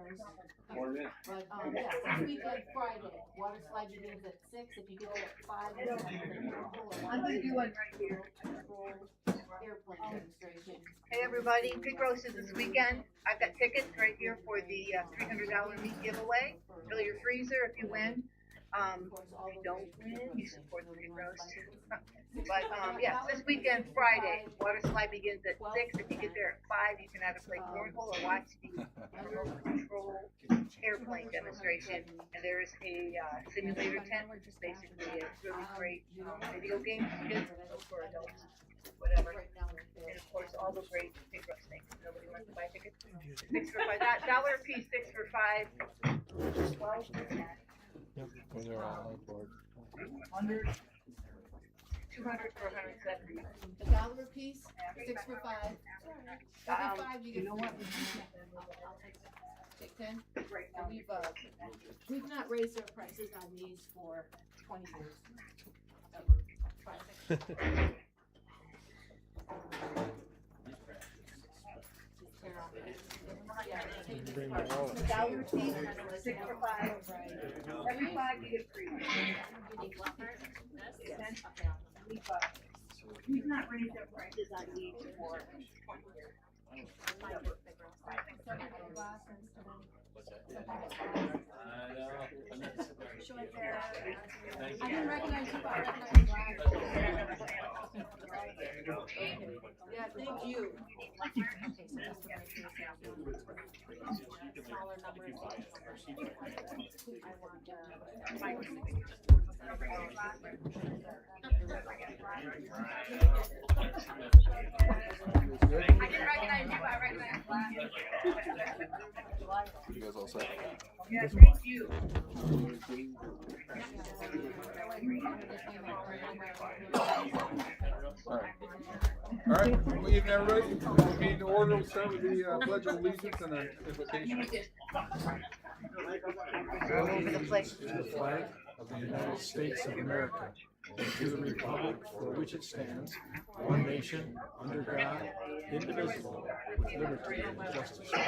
cameras. But, yeah, this weekend, Friday, water slide begins at 6, if you get there at 5, you can have a cornhole or I'm gonna do one right here. control airplane demonstration. Hey everybody, pig roast is this weekend. I've got tickets right here for the $300 meat giveaway. Fill your freezer if you win. If you don't win, you support the pig roast. But yes, this weekend, Friday, water slide begins at 6. If you get there at 5, you can either play cornhole or watch the remote control airplane demonstration. And there is a simulator tent, which is basically a really great video game for kids or for adults, whatever. And of course, all the great pig roast things. Nobody wants to buy tickets. 6 for 5. That $1 a piece, 6 for 5. 12 for 10. Yep, when they're online board. 100. 200 for 170. $1 a piece, 6 for 5. Every 5 you get. You know what? Take 10. We've not raised our prices on these for 20 years. Ever. Bring it all. $1 a piece, 6 for 5. Every 5 you get free. We've not raised our prices on these for 20 years. I didn't recognize you, but I recognize yeah, thank you. Smaller numbers. I didn't recognize you, I recognize You guys all set? yeah, thank you. All right, good evening, everybody. Meeting to order. We'll start with the Pledge of Allegiance and an invocation. All over the place. To the flag of the United States of America, and to the republic for which it stands, one nation, under God, indivisible, with liberty and justice for all.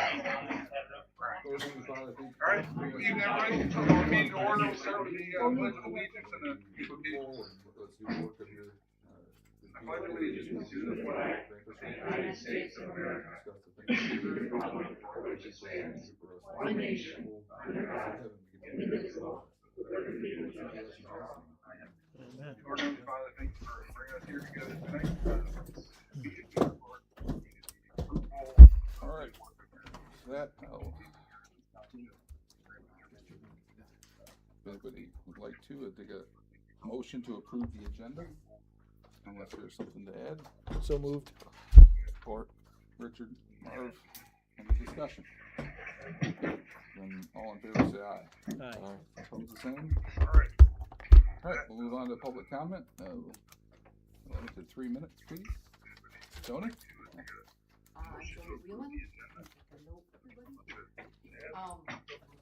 All right, good evening, everybody. Meeting to order. We'll start with the Pledge of Allegiance and an invocation. I pledge allegiance to the flag of the United States of America, and to the republic for which it stands, one nation, under God, indivisible, with liberty and justice for all. Amen. Lord, Heavenly Father, thank you for bringing us here together tonight. All right, so that, if anybody would like to, I take a motion to approve the agenda, unless there's something to add. So moved. Support, Richard, Marv, any discussion? Then all in favor say aye. Aye. Opposed the same? All right, we'll move on to public comment. Limited 3 minutes, please. Tony? Joni Whelan. Hello, everybody.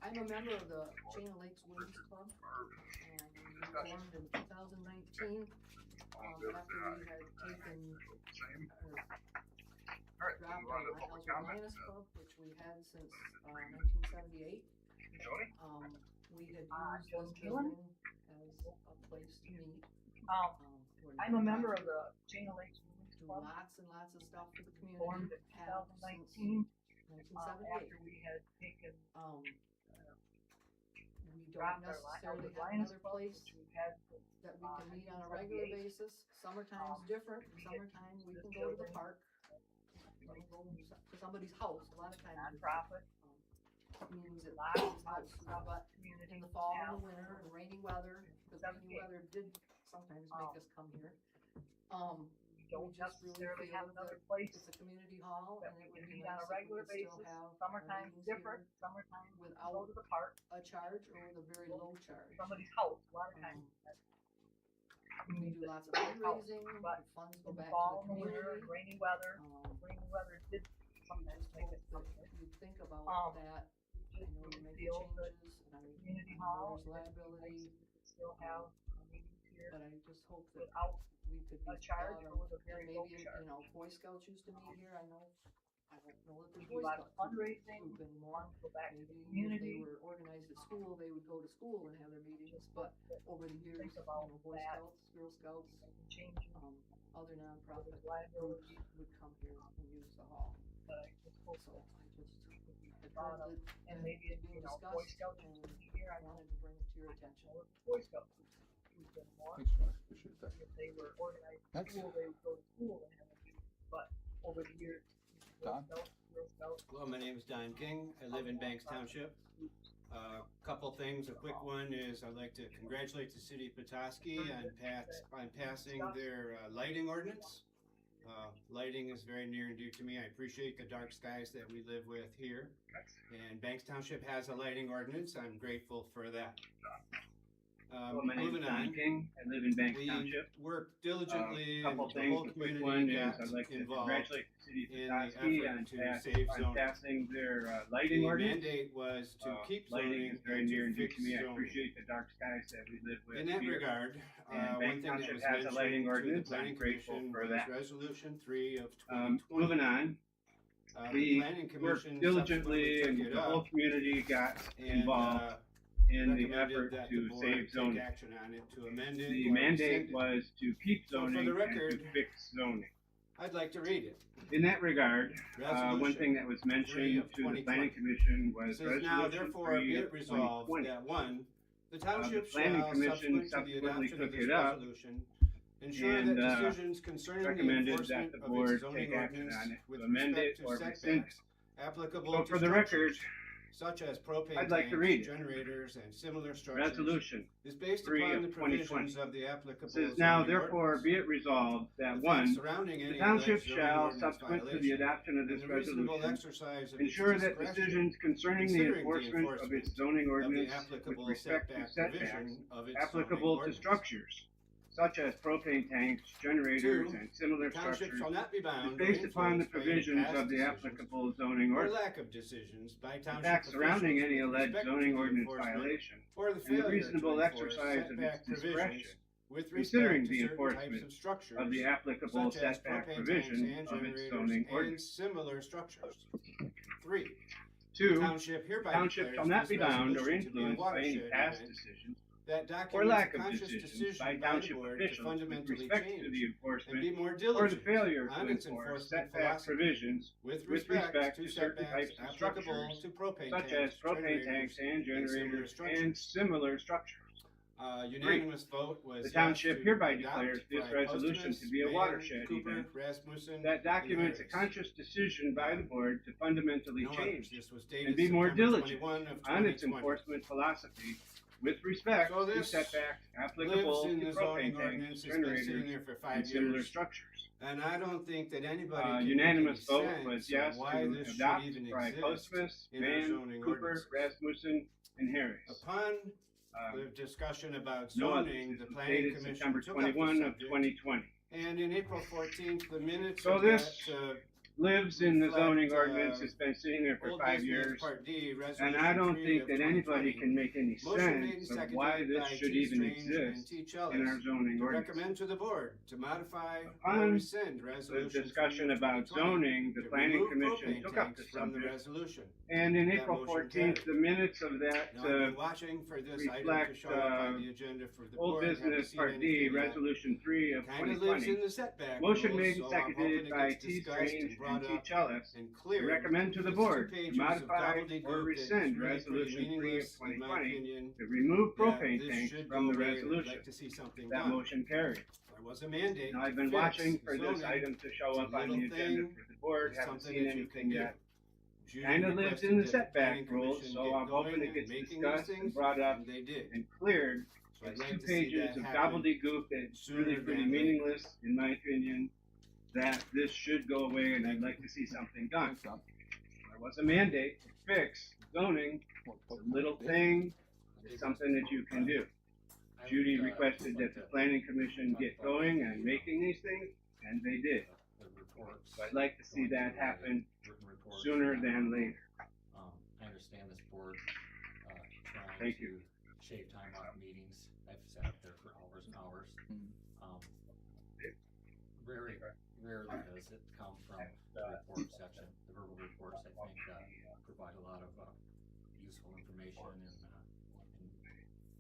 I'm a member of the Chain of Lakes Women's Club, and we formed in 2019. After we had taken dropped our Lioness Club, which we had since 1978. We had used this building as a place to meet. I'm a member of the Chain of Lakes Women's Do Club. lots and lots of stuff for the community. Formed in 2019. After we had taken we don't dropped our necessarily have Lioness another Club, place which we had that we can meet on a regular basis. Summertime's different. Summertime we can go to the park. We can go to somebody's house. A lot of times nonprofit. means it Lots lasts of stuff but community in the fall now. and the winter and rainy weather, because rainy weather did sometimes make us come here. We don't we just necessarily really have feel another that place it's a community hall, that and we it would can be meet on nice a if we regular could still basis. have our Summertime's meetings different. here Summertime we without go to the park. a charge or with a very low charge. Somebody's house. A lot of times. We do lots of fundraising, But the funds go in the back fall to and the the winter and community. rainy weather did sometimes make it Hope tougher. that you think about that. I Just know you make feel that changes, and I community know hall there's liability, still have meetings here but I just hope that without we could be a charge proud or of, with a very and low maybe, charge. you know, Boy Scouts used to meet here. I know I don't know that the We do Boy a lot of Scouts fundraising, group anymore. go back to Maybe the if they community. were organized at school, they would go to school and have their meetings, but over the years, Think about Boy that. Scouts, Girl Scouts, Change other nonprofit There's groups liability. would come here and use the hall. but I just hope So that I just had thought heard of, that and that maybe was it's, being Boy discussed Scouts and used to be here, I wanted to bring it to your attention. know the Boy Scouts used them more. Thanks, Josh, appreciate that. If they were organized in Thanks. school, they would go to school and have a meeting, but over the years, Boy Don? Scouts, Girl Scouts. Hello, my name is Don King. I live in Banks Township. Couple things. A quick one is I'd like to congratulate the city of Petoskey on passing their lighting ordinance. Lighting is very near and dear to me. I appreciate the dark skies that we live with here. And Banks Township has a lighting ordinance. I'm grateful for that. Hello, my name is Moving Don on. King. I live in Banks We Township. worked diligently and Couple the things. whole The quick community one is got I'd like to involved. congratulate the city in of the Petoskey effort on, to save zoning. passing their lighting The ordinance. mandate was to keep Lighting zoning is very and near to and dear fix to me. I zoning. appreciate the dark skies that we live with In that here. regard, And one Banks thing that Township was has a mentioned lighting to the ordinance. planning I'm grateful commission for was that. resolution 3 of 2020. Moving on, The we planning worked commission diligently and subsequently took it the whole up community got and involved in the recommended effort that to the board save take zoning. action on it to amend it The or mandate rescind it. was to keep So for zoning the and record, to fix zoning. I'd like to read it. In that regard, one Resolution thing that was 3 mentioned of to the 2020. planning commission was It says now, resolution therefore, 3 be of it resolved 2020. that one, the township planning shall, commission subsequent to the subsequently adoption of took this it up resolution, ensure and, that decisions concerning the recommended enforcement that the of board its zoning take action ordinance on it with to amend respect it to or rescind setbacks applicable So to for the record, structures such as propane I'd like to tanks, read it. generators, and similar structures resolution is based 3 upon of the provisions 2020. of the applicable says now zoning therefore ordinance. be it resolved that The facts one, surrounding the any township alleged zoning shall, ordinance subsequent to the violation adoption of and this the reasonable resolution, exercise of ensure its that discretion decisions concerning the considering the enforcement of its enforcement zoning of the ordinance with applicable respect to setback setbacks provision of its applicable zoning to ordinance. structures such as propane tanks, generators, 2, and similar The township structures shall not be is bound or based upon the influenced by any provisions past of the decisions applicable zoning or ordinance. lack of decisions by The township facts surrounding officials any with alleged respect to zoning the ordinance enforcement violation or the and the failure to reasonable enforce exercise of its setback discretion provisions with considering respect to the certain types enforcement of structures of the applicable such as setback propane provision tanks and of its generators zoning and ordinance. similar structures. 3. The 2. township hereby Township declares shall not this be bound or resolution to be a influenced by any watershed past event decisions that or documents lack a of conscious decisions decision by by the township board to officials with fundamentally respect to change the and be enforcement more or the diligent failure to on its enforce enforcement setback philosophy provisions with with respect respect to to certain setbacks types of applicable structures to propane such tanks, as propane tanks and similar generators and similar structures. Unanimous vote was The yes township to hereby adopt declares this by resolution Postumus, to be a Mann, watershed Cooper, event Rasmussen, that documents a and Harris. conscious decision by the board to fundamentally No change others. This was dated and be more September diligent 21 of on its 2020. enforcement philosophy with respect So to this setbacks Lives applicable in to the zoning propane tanks, ordinance. It's been sitting generators, there for 5 and similar years. structures. And I don't think that anybody can Unanimous make any vote sense was of yes why to this should adopt even by exist Postumus, in our Mann, zoning Cooper, ordinances. Rasmussen, and Harris. Upon Um, the discussion about no others. zoning, This the was planning dated commission September took up the 21 of subject, 2020. and in April 14th, the minutes So of this that Lives in the reflect, zoning ordinance. It's been sitting there for Old 5 Business years. Part D, Resolution And I don't 3 think of that anybody 2020, can make any motion made and sense of seconded why this by should T. even Strange and exist T. in Chellis our zoning to ordinance. recommend to the board to modify or Upon rescind The Resolution discussion 3 of about 2020 zoning, the to planning remove commission propane took up the tanks from the subject. resolution. And in That April motion 14th, carried. the minutes of that Now, I've been watching for this item to reflect, show up on the agenda for the Old board. Haven't Business seen Part D, anything yet. Resolution 3 of Kind of lives 2020. in the setback Motion rules, made and so I'm hoping seconded it by gets T. discussed Strange and brought and T. up Chellis and to cleared. recommend to the It's board 2 to pages of modify gobbledygook or that's rescind really Resolution 3 of meaningless, in my 2020 opinion. to remove Yeah, propane this tanks should from go the away, and I'd resolution. like to see something That done. motion carried. There was a mandate. Now, I've been to watching fix for this zoning. item to show It's a up on the little agenda thing. for the board. It's Haven't something seen that you anything can do. yet. Judy Kind of lives requested in the that setback planning rules, commission so get I'm hoping going it and gets making these discussed and things, brought up and they did. and cleared. So I'd It's like 2 to see pages that of happen gobbledygook that's sooner really pretty than later. meaningless, in my opinion, that this should go away, and I'd like to see something done. Thanks, Don. There was a mandate to fix zoning. It's a little thing. It's something that you can do. Judy requested that the planning commission get going and making these things, and they did. So I'd like to see that happen sooner than later. I understand this board, trying Thank to you. shave time off meetings. I've sat up there for hours and hours. Mhm. Very, rarely does it come from the report section. The verbal reports, I think, provide a lot of useful information and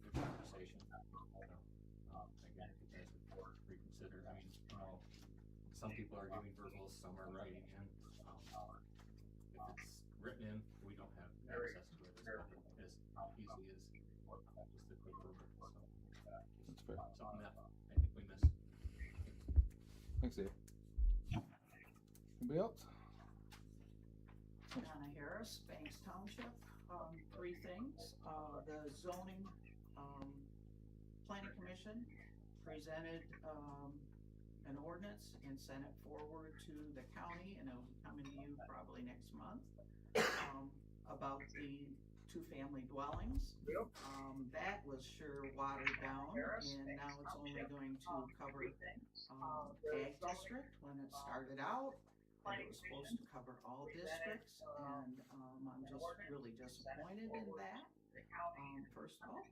good conversation. So, again, if you guys would reconsider, I mean, you know, some people are giving verbals, some are writing in. If it's written in, we don't have access to it as easy as just a quick verbal. So, That's fair. something that I think we missed. Thanks, Dave. Anybody else? Donna Harris, Banks Township, three things. The zoning, planning commission presented, an ordinance and sent it forward to the county, and it'll be coming to you probably next month, about the two-family dwellings. That was sure watered down, and now it's only going to cover, ag district. When it started out, and it was supposed to cover all districts, and, I'm just really disappointed in that, first of all.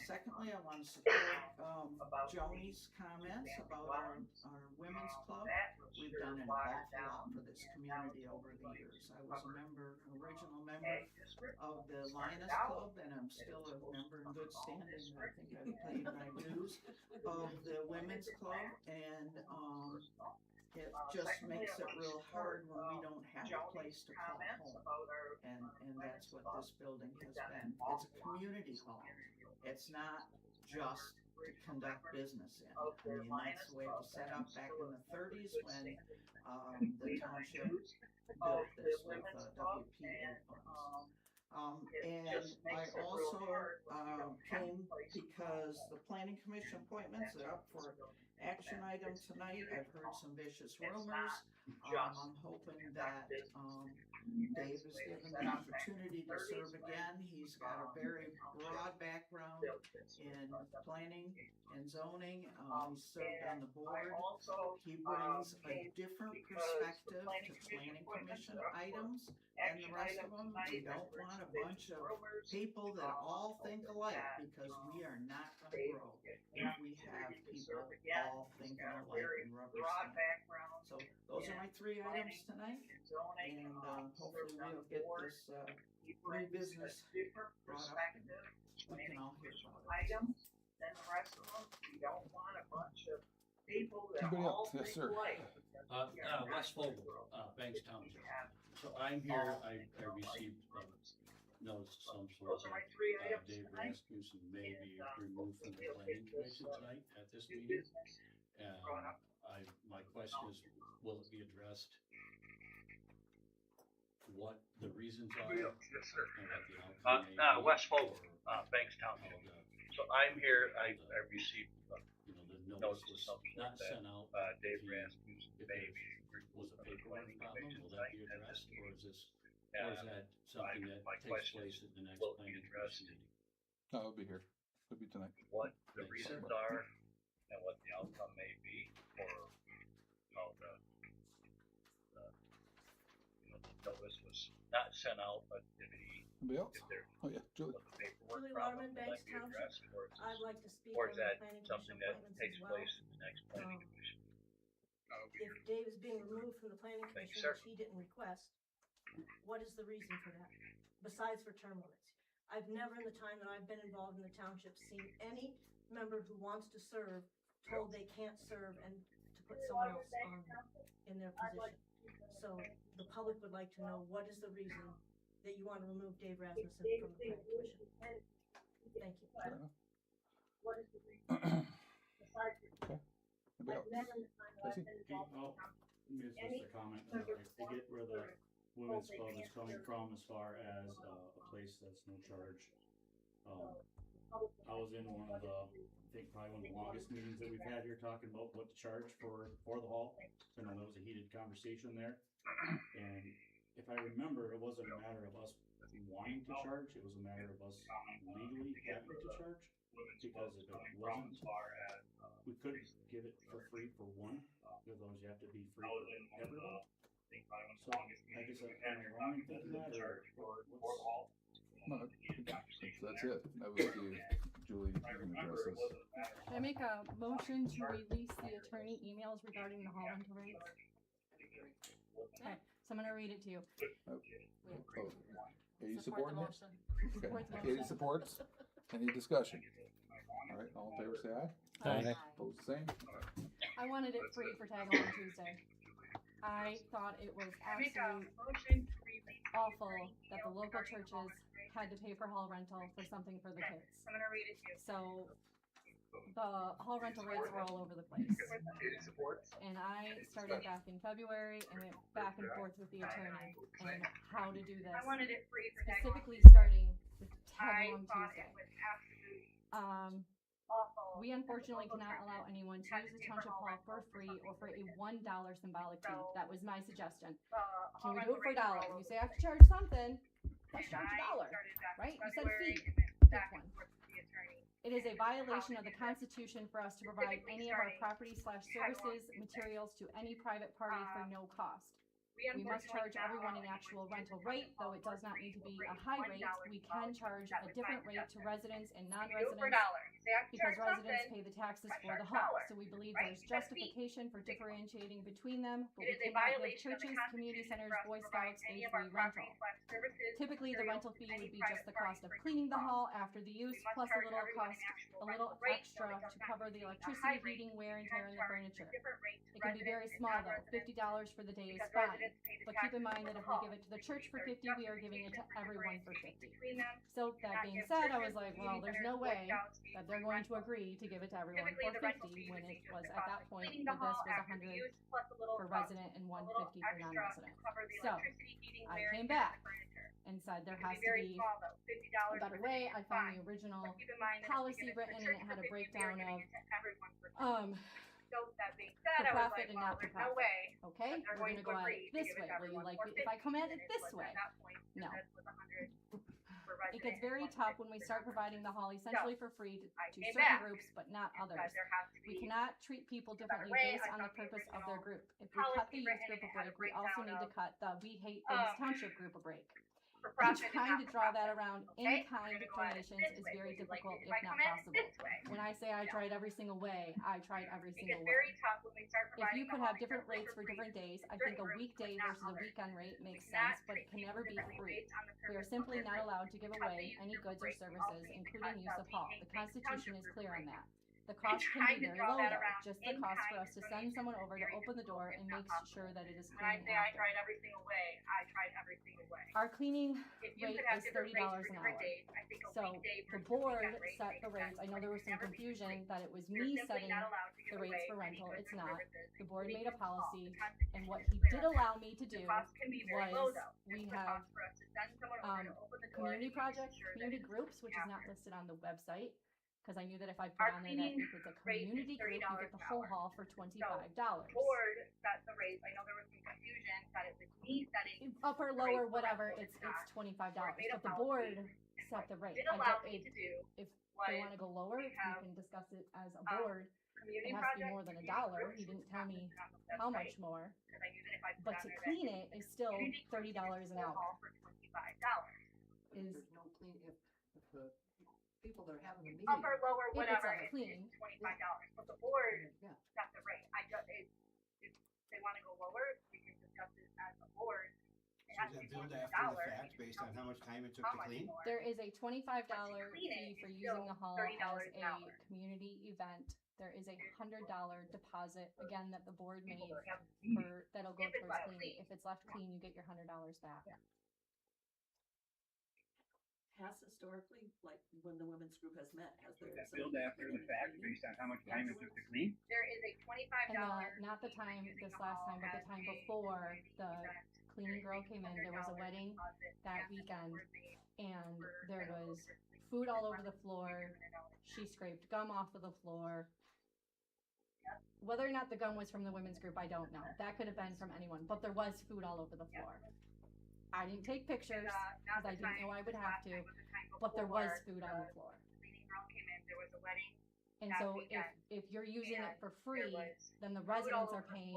Secondly, I want to support, Joni's comments about our women's club. We've done an awful lot for this community over the years. I was an original member of the Lioness Club, and I'm still a member in good standing. I think I've paid my dues of the women's club, and, it just makes it real hard when we don't have a place to call home. And that's what this building has been. It's a community hall. It's not just to conduct business in. I mean, that's the way it was set up back in the 30s when, the township built this with, WPA funds. And I also, came because the planning commission appointments are up for action item tonight. I've heard some vicious rumors. I'm hoping that, Dave is given the opportunity to serve again. He's got a very broad background in planning and zoning. He's served on the board. He brings a different perspective to planning commission items than the rest of them. We don't want a bunch of people that all think alike, because we are not gonna grow if we have people all thinking alike and rubber stamp. So those are my three items tonight, and, hopefully we'll get this, new business brought up and we can all hear about it. Anybody else? Yes, sir. Wes Fogel, Banks Township. So I'm here, I received notice of some sort that Dave Rasmussen may be removed from the planning commission tonight at this meeting. And my question is, will it be addressed? What the reasons are? And what the outcome may be, Wes Fogel, or Banks how Township. the, So I'm here, I received the notice notice of was some not sort sent out. that Dave if he- Rasmussen if may there be was removed a from the paperwork planning problem, commission will that be tonight at this addressed, or meeting. is this, or is that something that my takes question place is, at the next will it be planning addressed? commission meeting? No, I'll be here. It'll be tonight. What the Thanks. reasons are and what the outcome may be for how the notice was not sent out, but Anybody else? if there Oh, yeah, Julie. was a paperwork Julie problem, Waterman, will that Banks be Township. addressed, or is I'd like to speak or on is the that planning something commission that appointments takes as well. place in the next planning commission? If Dave is being removed from the planning Thank you, commission, sir. which he didn't request, what is the reason for that, besides for term limits? I've never in the time that I've been involved in the township seen any member who wants to serve told they can't serve and to put someone else on in their position. So the public would like to know, what is the reason that you want to remove Dave Rasmussen from the planning commission? Thank you. Fair enough. Okay. Anybody else? Jesse? Oh, it's just a comment, I get where the women's club is coming from as far as a place that's no charge. I was in one of the, I think probably one of the longest meetings that we've had here talking about what to charge for the hall. So I know that was a heated conversation there. And if I remember, it wasn't a matter of us wanting to charge, it was a matter of us legally having to charge. Because if it wasn't, we couldn't give it for free for one, because you have to be free for everyone. So I guess am I wrong in thinking that, or what's? No, that's it. That was the Julie, you can address this. Can I make a motion to release the attorney emails regarding the hall rental rates? Okay, so I'm gonna read it to you. Oh, are you Support supporting the it? motion. Okay, Support the Katie motion. supports. Any discussion? All right, all in favor say aye. Aye. Opposed, same. I wanted it free for Tag Along Tuesday. I thought it was Make a absolute motion to release. awful that the local churches had to pay for hall rental for something for the kids. I'm gonna read it to you. So the hall rental rates were all over the place. And I started back in February and went back and forth with the attorney and how to do this. I wanted it free for Tag Along. Specifically starting with Tag I Along thought Tuesday. it was absolutely awful. We unfortunately cannot allow anyone to use the township hall for free or for a $1 symbolic fee. That was my suggestion. Can we do it for $1? You say I have to charge something, let's charge $1, right? You said fee, pick one. It is a violation of the Constitution for us to provide any of our property/services, materials to any private party for no cost. We must charge everyone an actual rental rate, though it does not need to be a high rate. We can charge a different rate to residents and non-residents because residents pay the taxes for the hall. So we believe there is justification for differentiating between them, but we cannot give churches, community centers, Boy Scouts a free rental. Typically, the rental fee would be just the cost of cleaning the hall after the use, plus a little extra to cover the electricity, heating, wear and tear in the furniture. It can be very small though, $50 for the day is fine. But keep in mind that if we give it to the church for $50, we are giving it to everyone for $50. So that being said, I was like, well, there's no way that they're going to agree to give it to everyone for $50 when it was at that point that this was $100 for resident and $150 for non-resident. So I came back and said there has to be a better way. I found the original policy written and it had a breakdown of for profit and not for profit. Okay, we're gonna go at it this way. Will you like it if I come at it this way? No. It gets very tough when we start providing the hall essentially for free to certain groups, but not others. We cannot treat people differently based on the purpose of their group. If we cut the youth group a break, we also need to cut the We Hate Things Township group a break. And trying to draw that around in-kind donations is very difficult, if not possible. When I say I tried every single way, I tried every single way. If you could have different rates for different days, I think a weekday versus a weekend rate makes sense, but it can never be free. We are simply not allowed to give away any goods or services, including use of hall. The Constitution is clear on that. The cost can be very low though, just the cost for us to send someone over to open the door and make sure that it is clean after. I tried every single way. Our cleaning rate is $30 an hour. So the board set the rates. I know there was some confusion that it was me setting the rates for rental. It's not. The board made a policy, and what he did allow me to do was we have community projects, community groups, which is not listed on the website. Because I knew that if I put on there that if it's a community group, you get the whole hall for $25. Board set the rates. I know there was some confusion that it was me setting. Up or lower, whatever, it's $25. But the board set the rate. If they want to go lower, we can discuss it as a board. It has to be more than $1. He didn't tell me how much more. But to clean it is still $30 an hour. There's no clean, if the people that are having the meeting. Upper, lower, If whatever, it's clean. $25. But the board Yeah. set the rate. If they wanna go lower, we can discuss it as a board. It has So to be is more it than billed after the $1. fact based on how much time it took to clean? There is a $25 fee for using the hall as a community event. There is a $100 deposit, again, that the board made for, that'll go towards cleaning. If it's left clean, you get your $100 back. Has historically, like when the women's group has met, has there? Is that billed after the fact based on how much time it took to clean? There is a $25. And not the time, this last time, but the time before the cleaning girl came in, there was a wedding that weekend, and there was food all over the floor. She scraped gum off of the floor. Whether or not the gum was from the women's group, I don't know. That could have been from anyone, but there was food all over the floor. I didn't take pictures because I didn't know I would have to, but there was food on the floor. And so if you're using it for free, then the residents are paying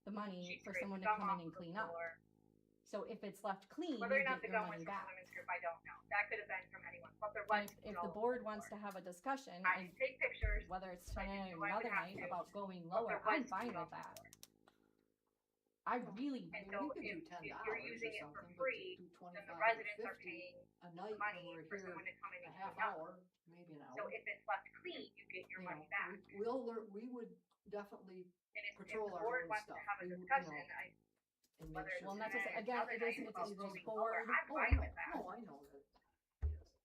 the money for someone to come in and clean up. So if it's left clean, Whether you or not get the your gun was money from the back. women's group, I don't know. That could have been from anyone, but there And was if the board wants to have a discussion, I and can take pictures. whether it's I tonight can or do what I would another have night to, about going but lower, there I'm was fine two with that. I really, And I mean, so we could do if $10 you're using or it for something, but free, do then the 25 or residents are 50 paying a night when money we're for here someone to come in a and half clean up. hour, maybe an So hour. if it's left clean, you get your You money know, back. we would definitely And if patrol the our board own wants to stuff. have a We would, discussion, and whether make it's sure. well, not to say, tonight, again, other it is, nights it's about this going board, lower, I'm Oh, I fine know, with that. no, I know that.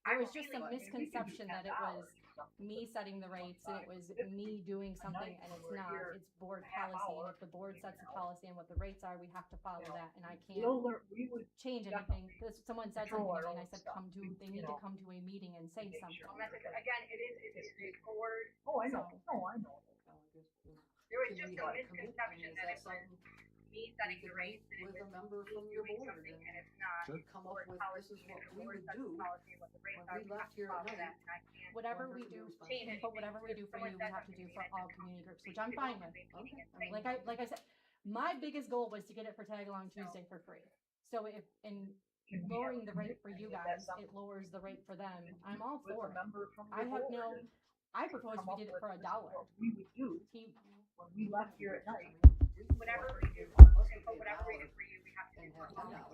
there I'm was just okay some with it. misconception that it was me setting the rates and it was me doing something, and it's not, it's board policy, and if the board sets the policy and what the rates are, we have to follow that, and I can't change anything, because someone said something to me, and I said, they need to come to a meeting and say something. Well, that's again, it is a board. Oh, I know. No, I know. There was Can just we a have a committee? misconception Is that that it was something me we setting could the rates meet and with it a was member from your doing board something, and and it's not. Sure. come up Board with, policy, this is what and the we board would sets do the policy and what the rates when are. we We left have to here at follow night. that, and I can't Whatever Want her we to be do, responsible. but whatever we do for you, we have to do for all community groups, which I'm fine with. Okay, I mean, Like I said, my biggest goal was to get it for Tag Along Tuesday for free. So if, in lowering the rate for you guys, it lowers the rate for them, I'm all for it. I have no, I propose we did it for $1. we would do He, when we left here at night. Whatever we do, Us okay, to but pay whatever we $1 do for you, we have to do and for have all. $10 or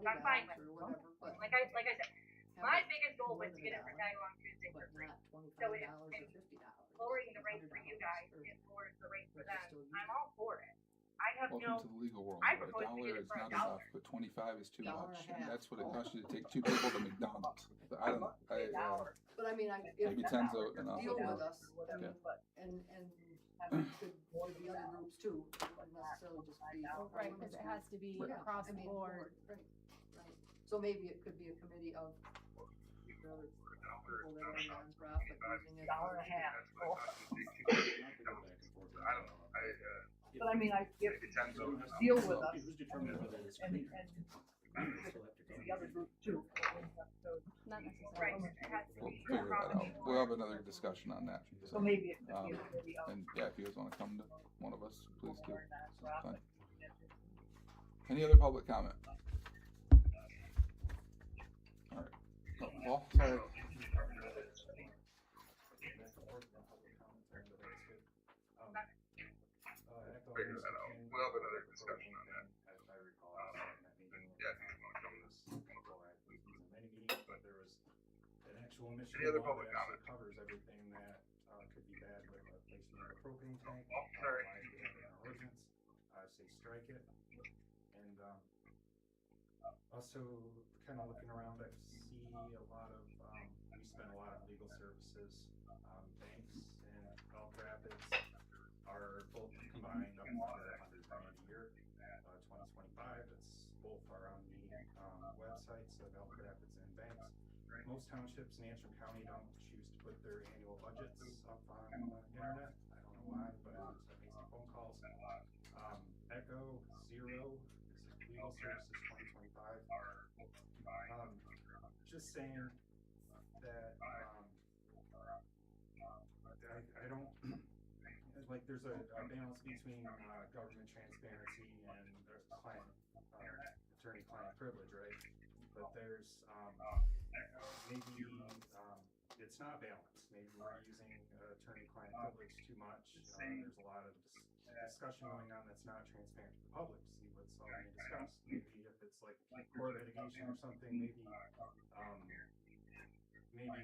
I'm fine $20 with or whatever, but Like I said, have my it biggest goal was more to than get it for $1, Tag Along Tuesday for but free. not So if $25 or and $50. lowering the or rate for you $100 guys, or it lowers the rate for we could them. still use I'm it. all for it. I have Welcome no, to the legal world. I A propose we dollar did it is for not $1. enough, but 25 is too $1.50. much. And that's what it costs you to take two people to McDonald's. So I don't know. But I mean, if Maybe 10's out enough. deal with us, I mean, Yeah. and could go to the other groups too, wouldn't necessarily just be. right, because it has to be Yeah, across I the mean, board. Right, right. So maybe it could be a committee of the other people that are nonprofit using it. Not to go back and forth. I don't know, But I mean, if Someone has to deal decide with us Who's determining whether it's and, clean? and Still have to go. the other groups too. Not right, necessarily. it has to We'll be. figure that out. We'll have another discussion on that. So maybe it could be Um, a committee of. And yeah, if you guys wanna come to one of us, please do. or nonprofit. Fine. Any other public comment? Alright. Oh, well, sorry. figure that out. We'll have another discussion on that. As I recall, I was at that meeting. Yeah, if you wanna come to this. Before I was in many meetings, but there was an actual mission. Any other law public that actually comment? covers everything that, could be bad with a placement of a propane tank. Oh, sorry. Why we have it in our ordinance, I say strike it. And, also kind of looking around, I see a lot of, we spend a lot of legal services, banks in Elk Rapids are both combined up to $100 grand a year. 2025, it's both are on the, websites of Elk Rapids and banks. Most townships in Antrim County don't choose to put their annual budgets up on the internet. I don't know why, but it makes the phone calls. Echo Zero is legal services 2025. Just saying that I don't like there's a balance between government transparency and client attorney-client privilege, right? But there's maybe it's not balanced. Maybe we're using attorney-client privilege too much. There's a lot of discussion going on that's not transparent to the public to see what's all being discussed. Maybe if it's like court litigation or something, maybe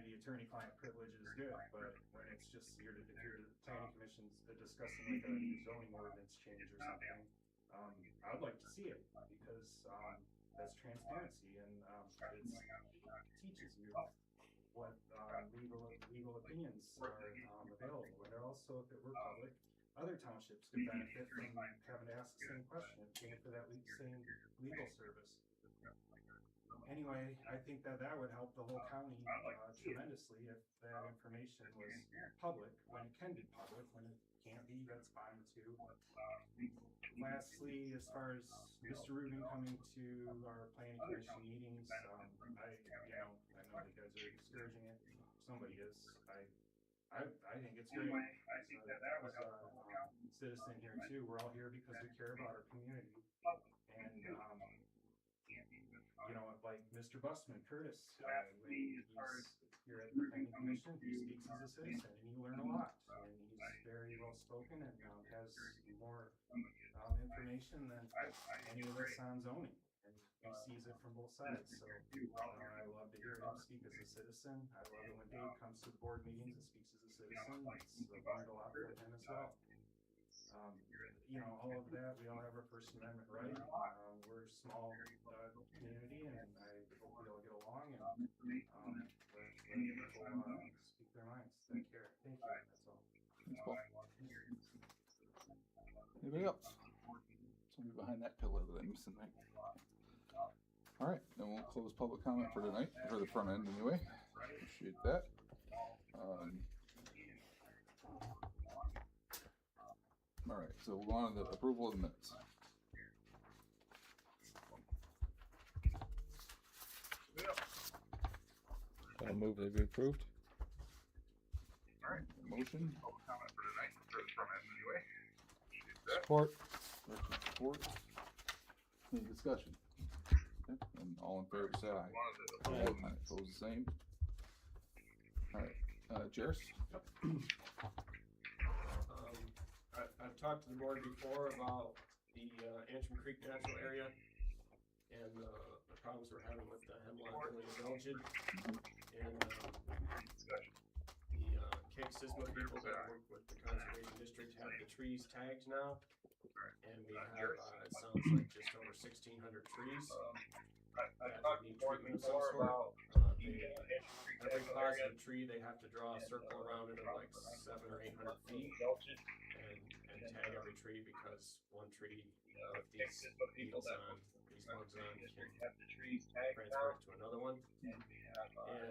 the attorney-client privilege is good, but when it's just if you're the planning commission's discussing like a new zoning ordinance change or something, I would like to see it because that's transparency and it teaches you what legal opinions are available. And also, if it were public, other townships could benefit from having to ask the same question and paying for that same legal service. Anyway, I think that would help the whole county tremendously if that information was public, when it can be public. When it can't be, that's fine too. Lastly, as far as Mr. Rubin coming to our planning commission meetings, I know you guys are discouraging it. Somebody is. I think it's great. As a citizen here too, we're all here because we care about our community. And you know, like Mr. Busman, Curtis, when he's here at the planning commission, he speaks as a citizen and you learn a lot. And he's very well spoken and has more information than any of us on zoning. And he sees it from both sides. So I love to hear him speak as a citizen. I love it when Dave comes to the board meetings and speaks as a citizen. I've learned a lot from him as well. You know, all of that, we all have our First Amendment right. We're a small community, and I hope we all get along and let people speak their minds. Thank you. That's all. Thanks, Paul. Anybody else? Somebody behind that pillar that I'm missing, right? All right, then we'll close public comment for tonight, for the front end anyway. Appreciate that. All right, so we'll go on to the approval of the minutes. I'll move they be approved. All right, motion. Support. Richard supports. Any discussion? Okay, and all in favor say aye. Aye. Opposed the same. All right, Jairus? I've talked to the board before about the Antrim Creek Natural Area and the problems we're having with the hemlock really indulged. And the Cape-Sisma people that work with the Conservation District have the trees tagged now. And we have, it sounds like just over 1,600 trees that need treatment of some sort. Every positive tree, they have to draw a circle around it of like 700 or 800 feet and tag every tree, because one tree with these beetles on, these bugs on, can transfer it to another one. And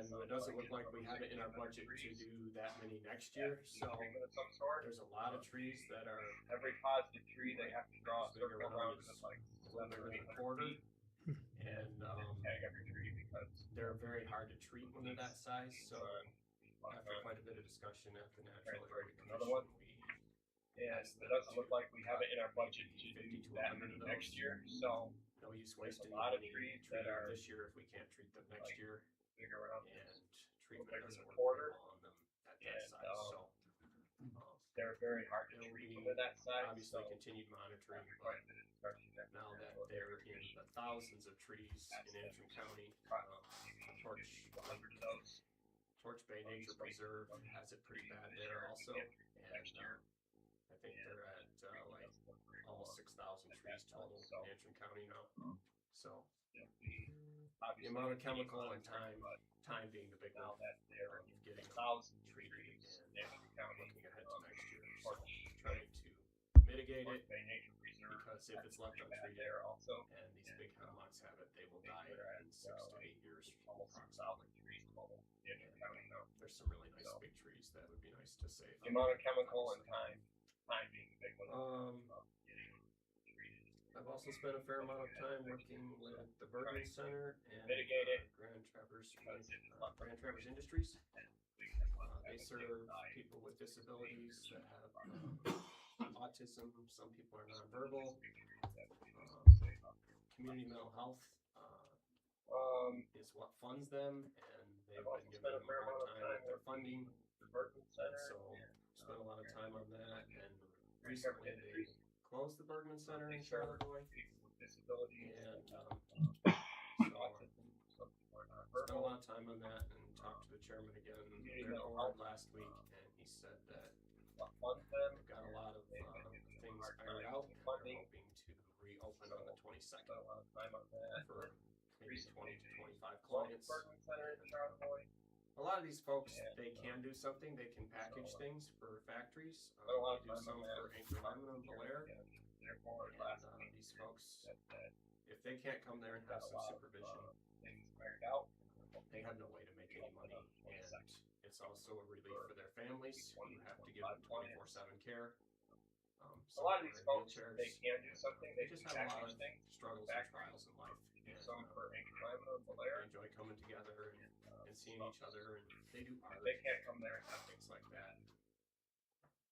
it doesn't look like we have it in our budget to do that many next year, so there's a lot of trees that are Every positive tree, they have to draw a circle around it of like a little bit than a quarter. And tag every tree because they're very hard to treat when they're that size, so after quite a bit of discussion at the Natural Area Commission, and it doesn't look like we have it in our budget to do that many next year, so no use wasting a lot of money trees treating that are this year if we can't treat them next year, big around and treatment bigger doesn't than a work quarter. very well on them at that size, so. They're very hard to It'll treat be when they're that size, obviously so continued monitoring, after but quite a bit of discussion, now that they're in the thousands of trees in Antrim County, Torch Bay Nature Preserve has it pretty bad there also, and I think they're at like almost 6,000 trees total in Antrim County now. So the amount of chemical and time being the big one, getting thousands of treated trees and in Antrim County, looking ahead to next year. So trying to mitigate it, because if it's left untreated there also, and these big hemlocks have it, they will die in 6 to 8 years. almost 6,000 trees total in Antrim County now. There's some really nice big trees that would be nice to save. The amount of chemical and time being the big one. I've also spent a fair amount of time working with the Bergman Center and Mitigate it. Grand Traverse Industries. They serve people with disabilities that have autism. Some people are nonverbal. Community mental health is what funds them, and they've been given a hard time with their funding. So spent a lot of time on that, and recently they closed the Bergman Center in Charlevoix, and so spent a lot of time on that, and talked to the chairman again their board last week, and he said that they've got a lot of things ironed out, and they're hoping to reopen on the 22nd for maybe 20 to 25 clients. A lot of these folks, they can do something. They can package things for factories. They do some for Anchor Aluminum, Belair. And these folks, if they can't come there and have some supervision, they have no way to make any money. And it's also a relief for their families who have to give them 24/7 care. A lot of these folks, they can do something. They just can have a lot package of things, struggles and trials in life. do some for Anchor Aluminum, They Belair. enjoy coming together and seeing each other, and they do art. They can't come there and have things like that.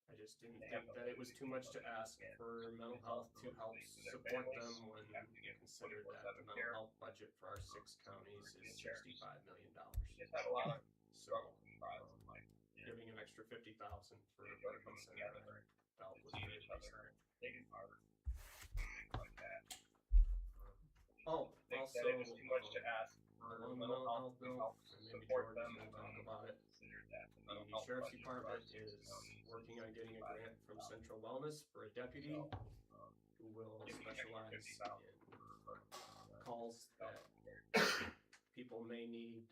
I just didn't think that it was too much to ask for mental health to help support them when you consider that the mental health budget for our 6 counties is $65 million. So, giving an extra 50,000 for Bergen Center, I felt was very reasonable. Oh, also, along the mental health bill, and maybe Jordan will talk about it. The sheriff's department is working on getting a grant from Central Wellness for a deputy who will specialize in calls that people may need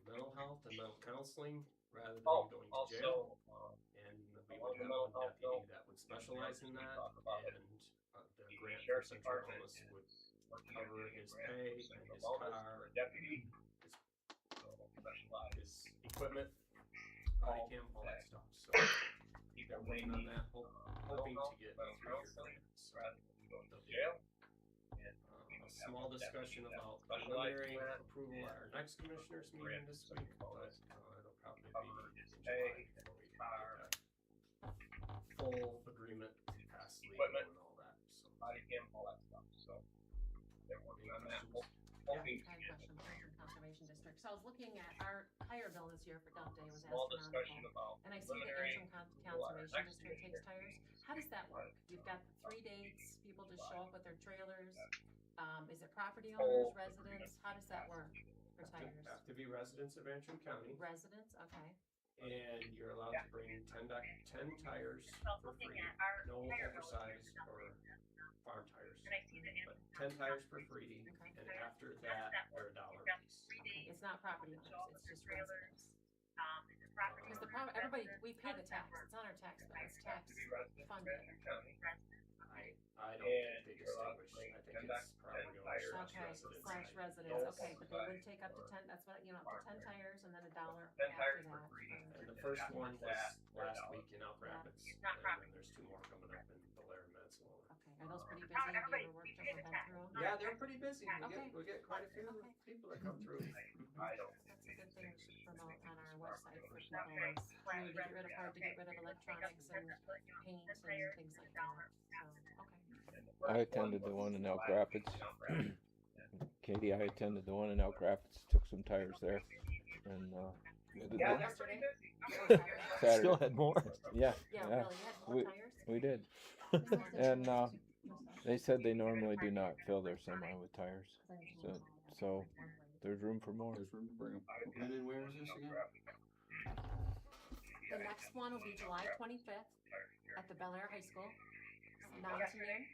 mental health and mental counseling rather than going to jail. And we would have one deputy that would specialize in that, and the grant from Central Wellness would cover his pay and his car, his equipment, body cam, all that stuff. So they're working on that, hoping to get a 3-year grant. So a small discussion about preliminary approval at our next commissioners meeting this week, but it'll probably be in July before we get that full agreement to pass legal and all that. So they're working on that. I have a question from Conservation District. So I was looking at our tire bill this year for dump day was astronomical. And I see the Antrim Conservation District takes tires. How does that work? You've got the 3 dates, people just show up with their trailers. Is it property owners, residents? How does that work for tires? Have to be residents of Antrim County. Residents, okay. And you're allowed to bring 10 tires for free, no oversized or farm tires. But 10 tires for free, and after that, they're $1 a piece. Okay. It's not property owners, it's just residents. Because everybody, we pay the tax, it's on our tax bill, it's tax funded. I don't think they distinguish, I think it's property owners slash residents, okay, but they would take up to 10, that's what, up to 10 tires and then $1 after that. And the first one was last week in Elk Rapids, and then there's 2 more coming up in Belair and Mansalona. Okay, are those pretty busy? Have you ever worked them or been through them? Yeah, they're pretty busy. Okay. We get quite a few people that come through. That's a good thing we should promote on our website for people is, to get rid of hard to get rid of electronics and paint and things like that. So, okay. I attended the one in Elk Rapids. Katie, I attended the one in Elk Rapids, took some tires there, and Yesterday? Saturday. Still had more. Yeah, Yeah, yeah, really, you had more tires? we did. And they said they normally do not fill their semi with tires, so there's room for more. There's room to bring them. And then where is this again? The next one will be July 25th at the Bel Air High School, 9 to noon.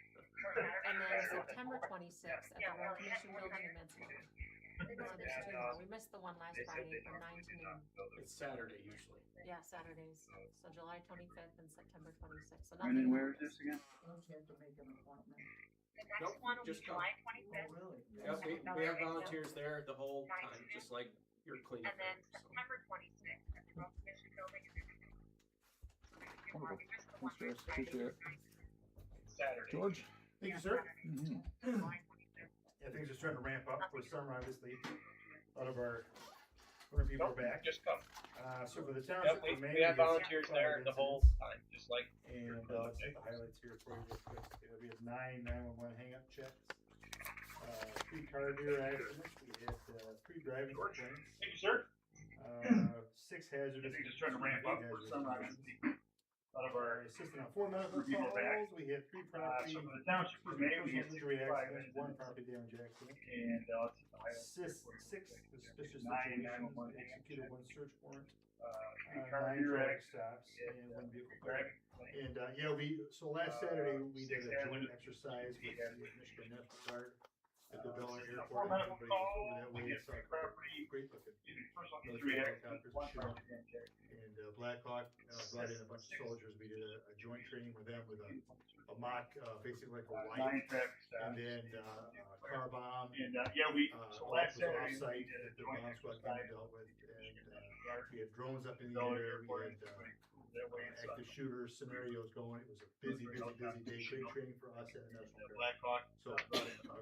And then September 26th at the Road Commission Building in Mansalona. So there's 2 more. We missed the one last Friday from 9 to noon. It's Saturday usually. Yeah, Saturdays. So July 25th and September 26th. So When and where is this again? Don't you have to make an appointment? Nope, just come. Oh, really? Yep, we have volunteers there the whole time, just like your cleanup. Wonderful. Thanks, Chris. Appreciate it. Saturday. George? Thank you, sir. Yeah, things are starting to ramp up for summer, obviously. A lot of our winter people are back. Just come. So for the township, Yep, for May, we have get volunteers 5 there the whole incidents. time, just like. And let's hit the highlights here for you real quick. We had 9 911 hang-up checks. 3 car deer accidents. We had 3 driving complaints. Thank you, sir. 6 hazardous. Things are starting to ramp up for summer, obviously. A lot of our assistant on 4 medical people are back. calls. We had 3 property. So for the township for May, we had injury 65 accidents, 1 incidents. property damage accident. And let's hit the highlights. 6 suspicious 9 situations. 911 Executed 1 search warrant. 3 car 9 deer traffic accidents. stops and 1 vehicle Driving. And so last Saturday we did a 6 joint hazardous. exercise with the Michigan National Guard at the Bel Air 4 Airport. medical Everybody calls, over that we way. had Saw 3 property, great looking personal military injury accidents, helicopters 1 show up. property damage accident. And Black Hawk brought in a bunch of soldiers. We did a joint training with them with a mock, basically like a 9 light, traffic and stops. then car bomb. And yeah, so last Saturday, Offsite we did a that the joint bomb squad exercise. dealt with, and we had drones up in the Bel air. Air We had that way and active shooter scenarios going. It was a busy day. Great training for us at National Guard. Black Hawk. So,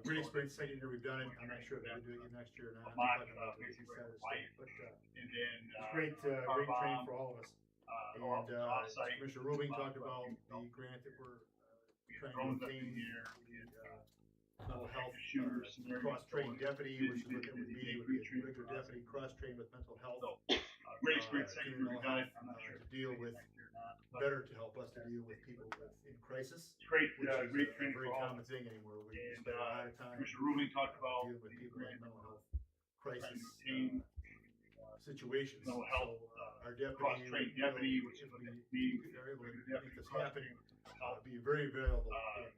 great experience. Second year we've done it. I'm not sure if we'll do it next year or not. Mock, I'm talking about the basically east side of the light. state, but And then great car training bomb. for all of us. And, as Commissioner Rubin talked about the grant that we're trying to obtain, mental health, cross-trained deputy, which is what that would be a regular deputy cross-trained with mental health. Great experience, thank you for mental doing it. health, to deal with, better to help us to deal with people in crisis. Great, Which is great a training very for all. common thing anymore. We And, spend a lot of time Commissioner Rubin talked about dealing with people in mental health crisis obtain, situations. mental health, Our deputy, cross-trained deputy, which is what that means. if we are able to make this happen, be very available.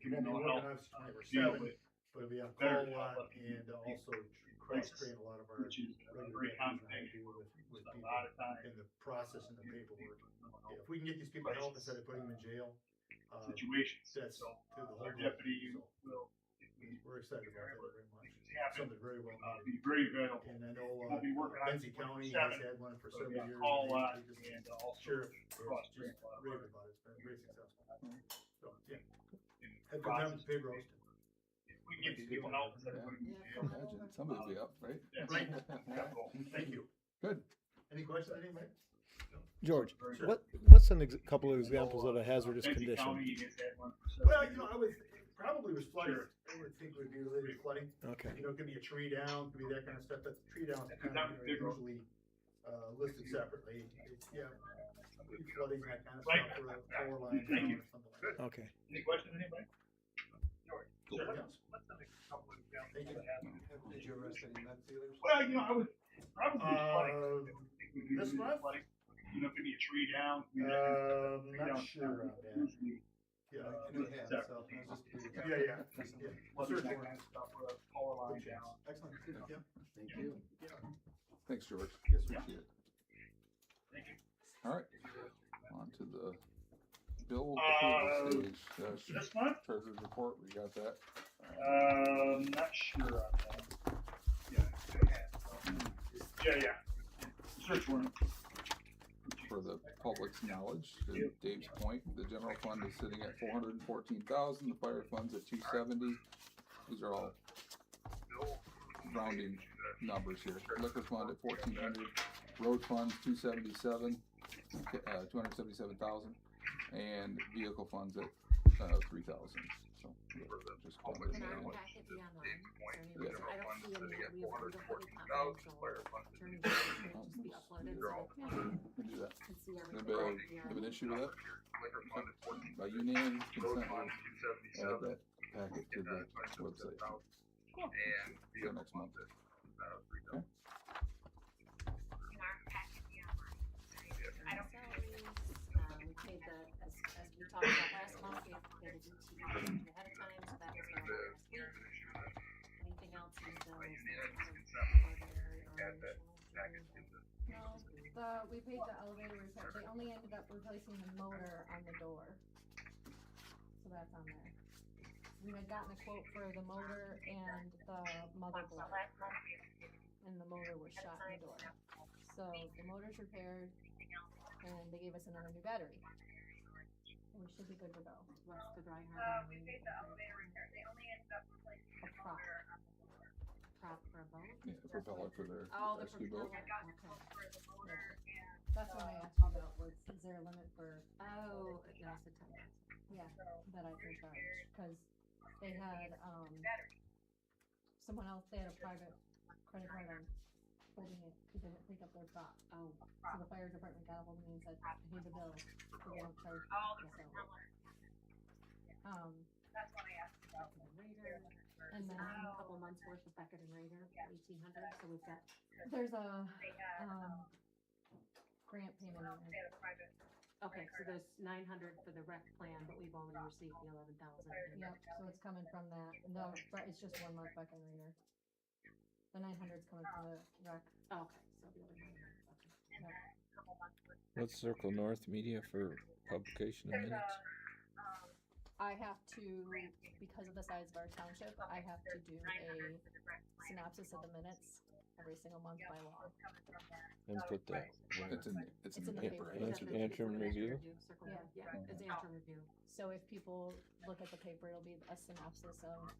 He won't be mental working health, obviously deal 24/7, with but we have better call a lot help and also crisis, cross-train a lot of our which is a regular very common deputies thing. on how to deal with A people lot of time, in the process and the paperwork. If we can get these people help instead of putting them in jail, situations. that's So, the whole our goal. deputy So, will, we're excited about that very much. happen, Something very well needed. be very available. And I know, We'll be working on Benzie County has 7, had one for so several we have years. call and lot they just- and also Sheriff is cross-train just a lot of raving our- about it. It's been very successful. So, yeah. in Had a good time at the pig roast. We can get these people help instead of putting them in jail. Imagine somebody would be up, right? Yeah. Right. Thank you. Good. Any questions, anybody? George, Sure. what's an couple of examples of a hazardous Benzie condition? County has had one for 7 Well, years. I would, it probably was flooding. Sure. I would think it would be related to flooding. Okay. You know, it could be a tree down, could be that kind of stuff. That's tree down, That kind was of big road. usually, listed separately. It's, yeah, flooding, that kind of Right. stuff, or a power line Thank down you. or something like that. Okay. Any questions, anybody? George? Sure. Sure. Yes. Let's take a couple of examples Thank you. of hazard. Did you arrest any meth dealers? Well, I would probably flooding. This month? Flooding. Could be a tree down. Not sure on that. Usually, Yeah, uh, I know you have, separate. so I was just. Yeah. Flooding, Search that warrant. kind of stuff, or a power line Good chance. down. Excellent, yeah. Thank you. Yeah. Thanks, George. Yes, sir. Appreciate it. Thank you. All right. On to the bill Uh, approval stage. this month? Treasurer's report, we got that. Not sure on that. Yeah. Search warrant. For the public's knowledge, to Dave's point, the general fund is sitting at 414,000, the fire fund's at 270. These are all rounding numbers here. Liquor fund at 1,400, road fund 277, 277,000, and vehicle funds at 3,000. So just Can our packet be online? Is there any reason? I don't see any, we have really confidential attorney documents just be uploaded, so we can do that. can see everything. Anybody have an issue with that? By unanimous consent, we'll add that packet to the website. Cool. For next month. Okay. Salaries, we paid the, as we talked about last month, we paid the DT ahead of time, so that was done last week. Anything else in bills? No, we paid the elevator repair, they only ended up replacing the motor on the door. So that's on there. We had gotten a quote for the motor and the motherboard. And the motor was shot in the door. So the motor's repaired and they gave us another new battery. And we should be good to go. What's the dry hardening? A prop. Prop for a boat? Yeah, the propeller for their Oh, the rescue boat. propeller, okay. Yeah. That's what I asked you about, was, is there a limit for, Oh, no, it's a 10,000. yeah, that I can charge? Cause they had, someone else, they had a private credit card on holding it, cause they didn't pick up their prop. Oh, So the fire department got ahold of me and said, I need the bill, so they don't charge. that's what I asked about. Raider, and then a couple months worth of Beckett and Raider, 1,800, so we've got. There's a, grant payment in there. Okay, so there's 900 for the rec plan, but we've only received the 11,000. Yep, so it's coming from that, no, but it's just 1 month Beck and Raider. The 900's coming from the rec. Okay, so the other 900, okay. What's Circle North Media for publication of minutes? I have to, because of the size of our township, I have to do a synopsis of the minutes every single month by law. And put that. It's in the paper. right? That's an interim review. Circle Yeah. North, yeah, it's interim review. So if people look at the paper, it'll be a synopsis of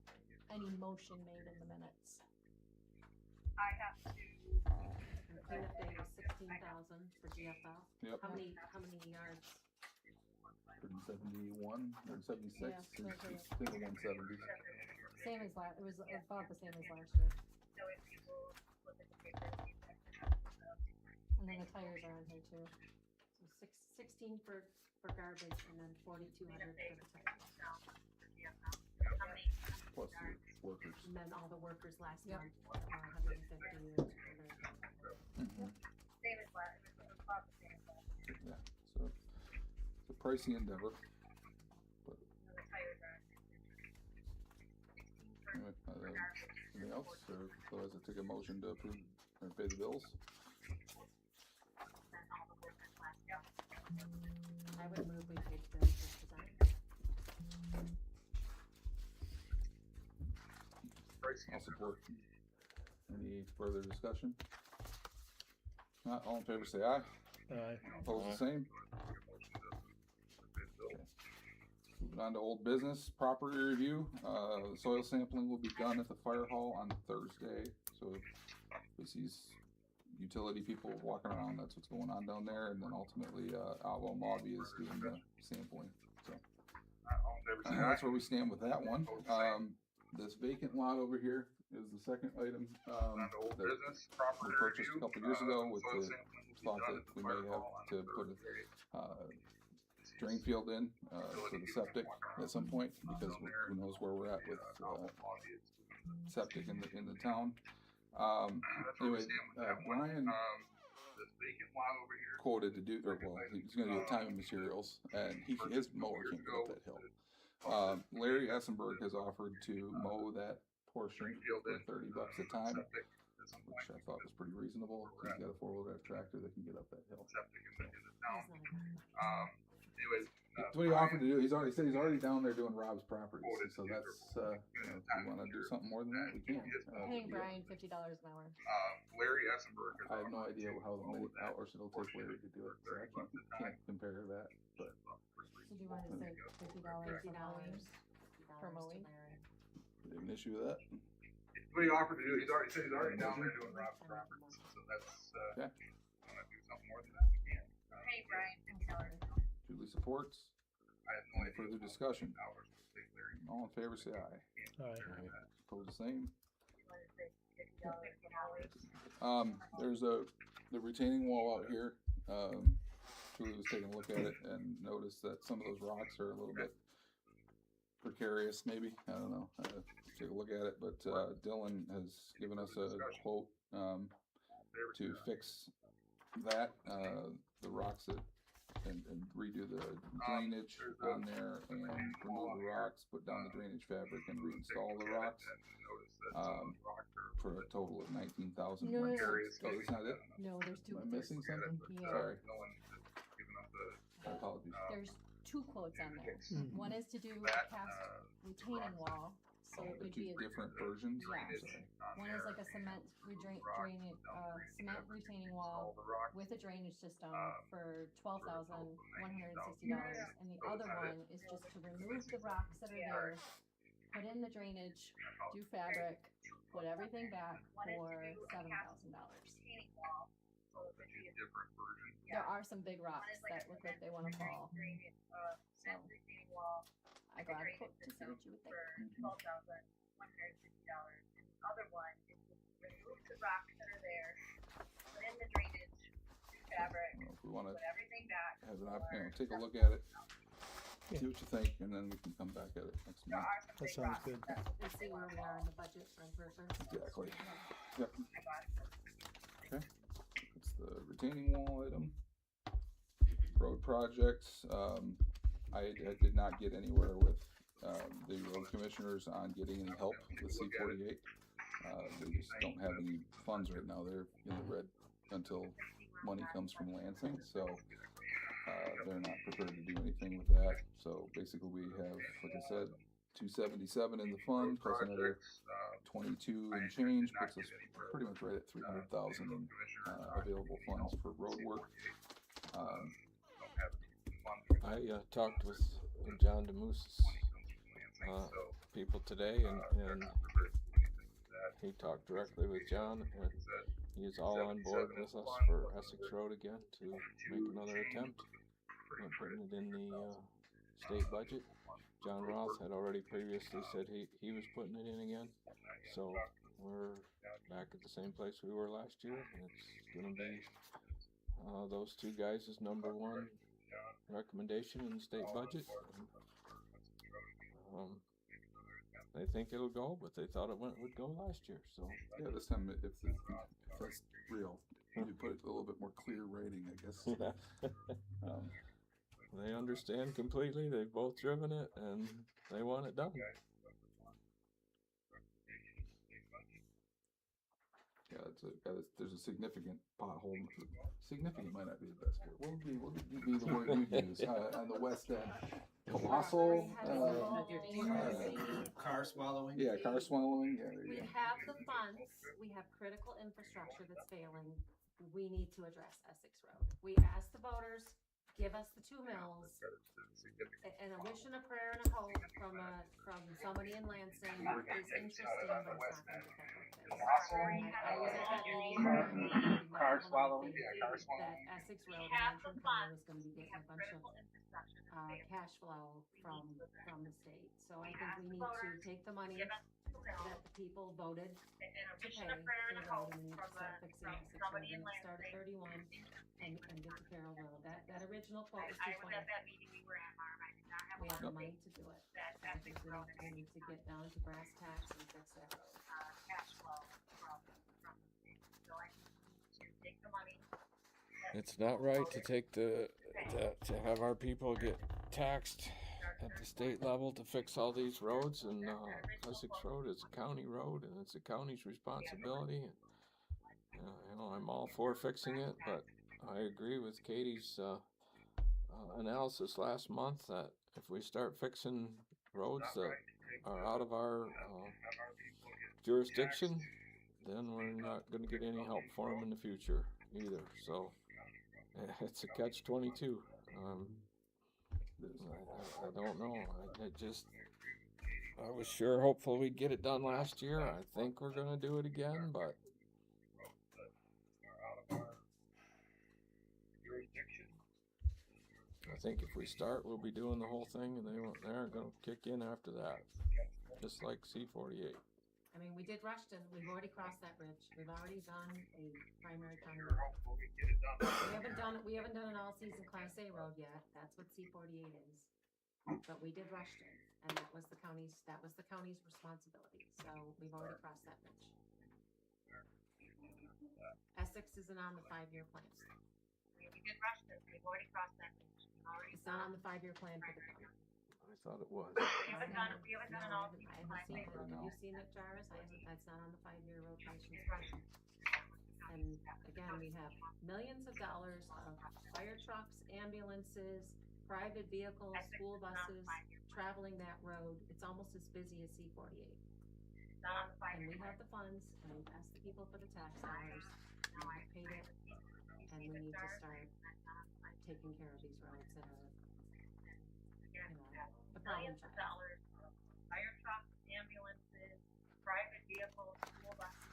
any motion made in the minutes. I have to cleanup day was 16,000 for GFL. Yep. How many yards? 171, 176, Yeah, it's in the 170s. Same as last, it was about the same as last year. And then the tires are on here too. So 16 for garbage and then 4,200 for the tires. Plus your workers. And then all the workers last Yep. month, 150 or 200. Mm-hmm. Yeah, so it's a pricey endeavor. But anyway, anything else, or otherwise I take a motion to approve or pay the bills. I would move we paid the bills as presented. I'll support. Any further discussion? Not all in favor, say aye. Aye. Opposed, the same. Okay. Moving on to old business, property review. The soil sampling will be done at the fire hall on Thursday. So if we see utility people walking around, that's what's going on down there. And then ultimately, Alvo Mavi is doing the sampling. So that's where we stand with that one. This vacant lot over here is the second item that we purchased a couple years ago with the thought that we may have to put a drain field in for the septic at some point, because who knows where we're at with septic in the town. Anyway, Brian quoted to do, or well, he's going to do the time and materials, and his mower can't go up that hill. Larry Essenberg has offered to mow that portion for $30 a time, which I thought was pretty reasonable. He's got a 4-wheel drive tractor that can get up that hill. That's what he offered to do. He's already down there doing Rob's properties. So that's if we want to do something more than that, we can. Paying Brian $50 an hour. Larry Essenberg. I have no idea how many hours it'll take Larry to do it, so I can't compare that. But So do you want to say $50 for mowing? For mowing? we have an issue with that. What he offered to do, he's already down there doing Rob's properties. So that's Okay. want to do something more than that, we can. Hey, Brian, Julie supports. I have no Any idea. further discussion? Hours will take Larry. All in favor, say aye. Aye. Opposed, the same. There's the retaining wall out here. Julie was taking a look at it and noticed that some of those rocks are a little bit precarious, maybe. I don't know. Take a look at it, but Dylan has given us a quote to fix that, the rocks that, and redo the drainage on there and remove the rocks, put down the drainage fabric and reinstall the rocks, for a total of $19,000. No. Oh, that's not it? No, there's two. Am I missing something? Yeah. Sorry. Apologies. There's two quotes on there. Mhm. One is to do a cast retaining wall, so it The would two be a, different versions? yes. One is like a cement retaining wall with a drainage system for $12,160, and the other one is just to remove the rocks that are there, put in the drainage, do fabric, put everything back for $7,000. There are some big rocks that look like they want to fall. So I got a quote to see what you would think. Other one is to remove the rocks that are there, put in the drainage, do fabric, If we want to put everything back. have an opportunity, take a look at it, see what you think, and then we can come back at it next month. That sounds good. And see where we are in the budget for improvements. Exactly. Yep. Okay. That's the retaining wall item. Road projects. I did not get anywhere with the road commissioners on getting any help with C-48. They just don't have any funds right now. They're in the red until money comes from Lansing, so they're not prepared to do anything with that. So basically we have, like I said, 277 in the fund, plus another 22 and change, puts us pretty much right at 300,000 in available funds for road work. I talked with John DeMoose's people today, and he talked directly with John, and he is all on board with us for Essex Road again to make another attempt at putting it in the state budget. John Roth had already previously said he was putting it in again, so we're back at the same place we were last year, and it's going to be those two guys' number one recommendation in the state budget. They think it'll go, but they thought it would go last year. So yeah, this time if that's real, you put it a little bit more clear writing, I guess. They understand completely. They've both driven it, and they want it done. Yeah, there's a significant pothole. Significant might not be the best word. What would be the word you'd use on the west end? Colossal. Car swallowing. Yeah, car swallowing. Yeah, there We you go. have the funds, we have critical infrastructure that's failing, we need to address Essex Road. We asked the voters, give us the 2 mills, and a wish and a prayer and a hope from somebody in Lansing is interesting, but it's not gonna get that fixed. I was at that meeting, Car swallowing. that Essex Road and Andrew Carter is gonna be getting a bunch of cash flow from the state. So I think we need to take the money that the people voted to pay for the road, and we need to start fixing Essex Road. We need to start at 31 and get to Carroll Road. That original quote was 220. We have the money to do it. So I think we need to get down to brass tacks and fix that road. it's not right to take to have our people get taxed at the state level to fix all these roads, and Essex Road is a county road, and it's the county's responsibility. And, I'm all for fixing it, but I agree with Katie's analysis last month that if we start fixing roads that are out of our jurisdiction, then we're not going to get any help for them in the future either. So it's a catch-22. I don't know. I was sure hopeful we'd get it done last year. I think we're going to do it again, but I think if we start, we'll be doing the whole thing, and they aren't going to kick in after that, just like C-48. I mean, we did Rushton. We've already crossed that bridge. We've already done a primary county road. We haven't done an all-season Class A road yet. That's what C-48 is. But we did Rushton, and that was the county's responsibility. So we've already crossed that bridge. Essex isn't on the 5-year plan. We did Rushton. We've already crossed that bridge. It's not on the 5-year plan for the county. I thought it was. We haven't done it all. I haven't seen it. Have you seen it, Jarvis? That's not on the 5-year rotations plan. And again, we have millions of dollars of fire trucks, ambulances, private vehicles, school buses traveling that road. It's almost as busy as C-48. And we have the funds, and we've asked the people for the tax dollars, and we've paid it, and we need to start taking care of these roads that are, the problem child. Fire trucks, ambulances, private vehicles, school buses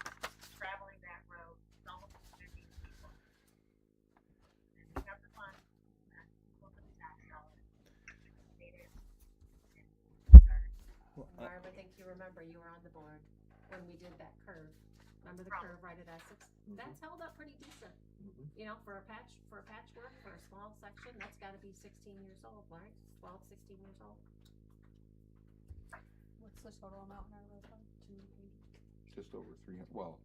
traveling that road. It's almost as busy as people. And we have the funds, and ask people for the tax dollars. Barb, I think you remember, you were on the board when we did that curve. Remember the curve right at Essex? That's held up pretty decent. You know, for a patchwork, for a small section, that's gotta be 16 years old, right? 12, 16 years old. What's the total amount in our road fund? Just over 300. Well,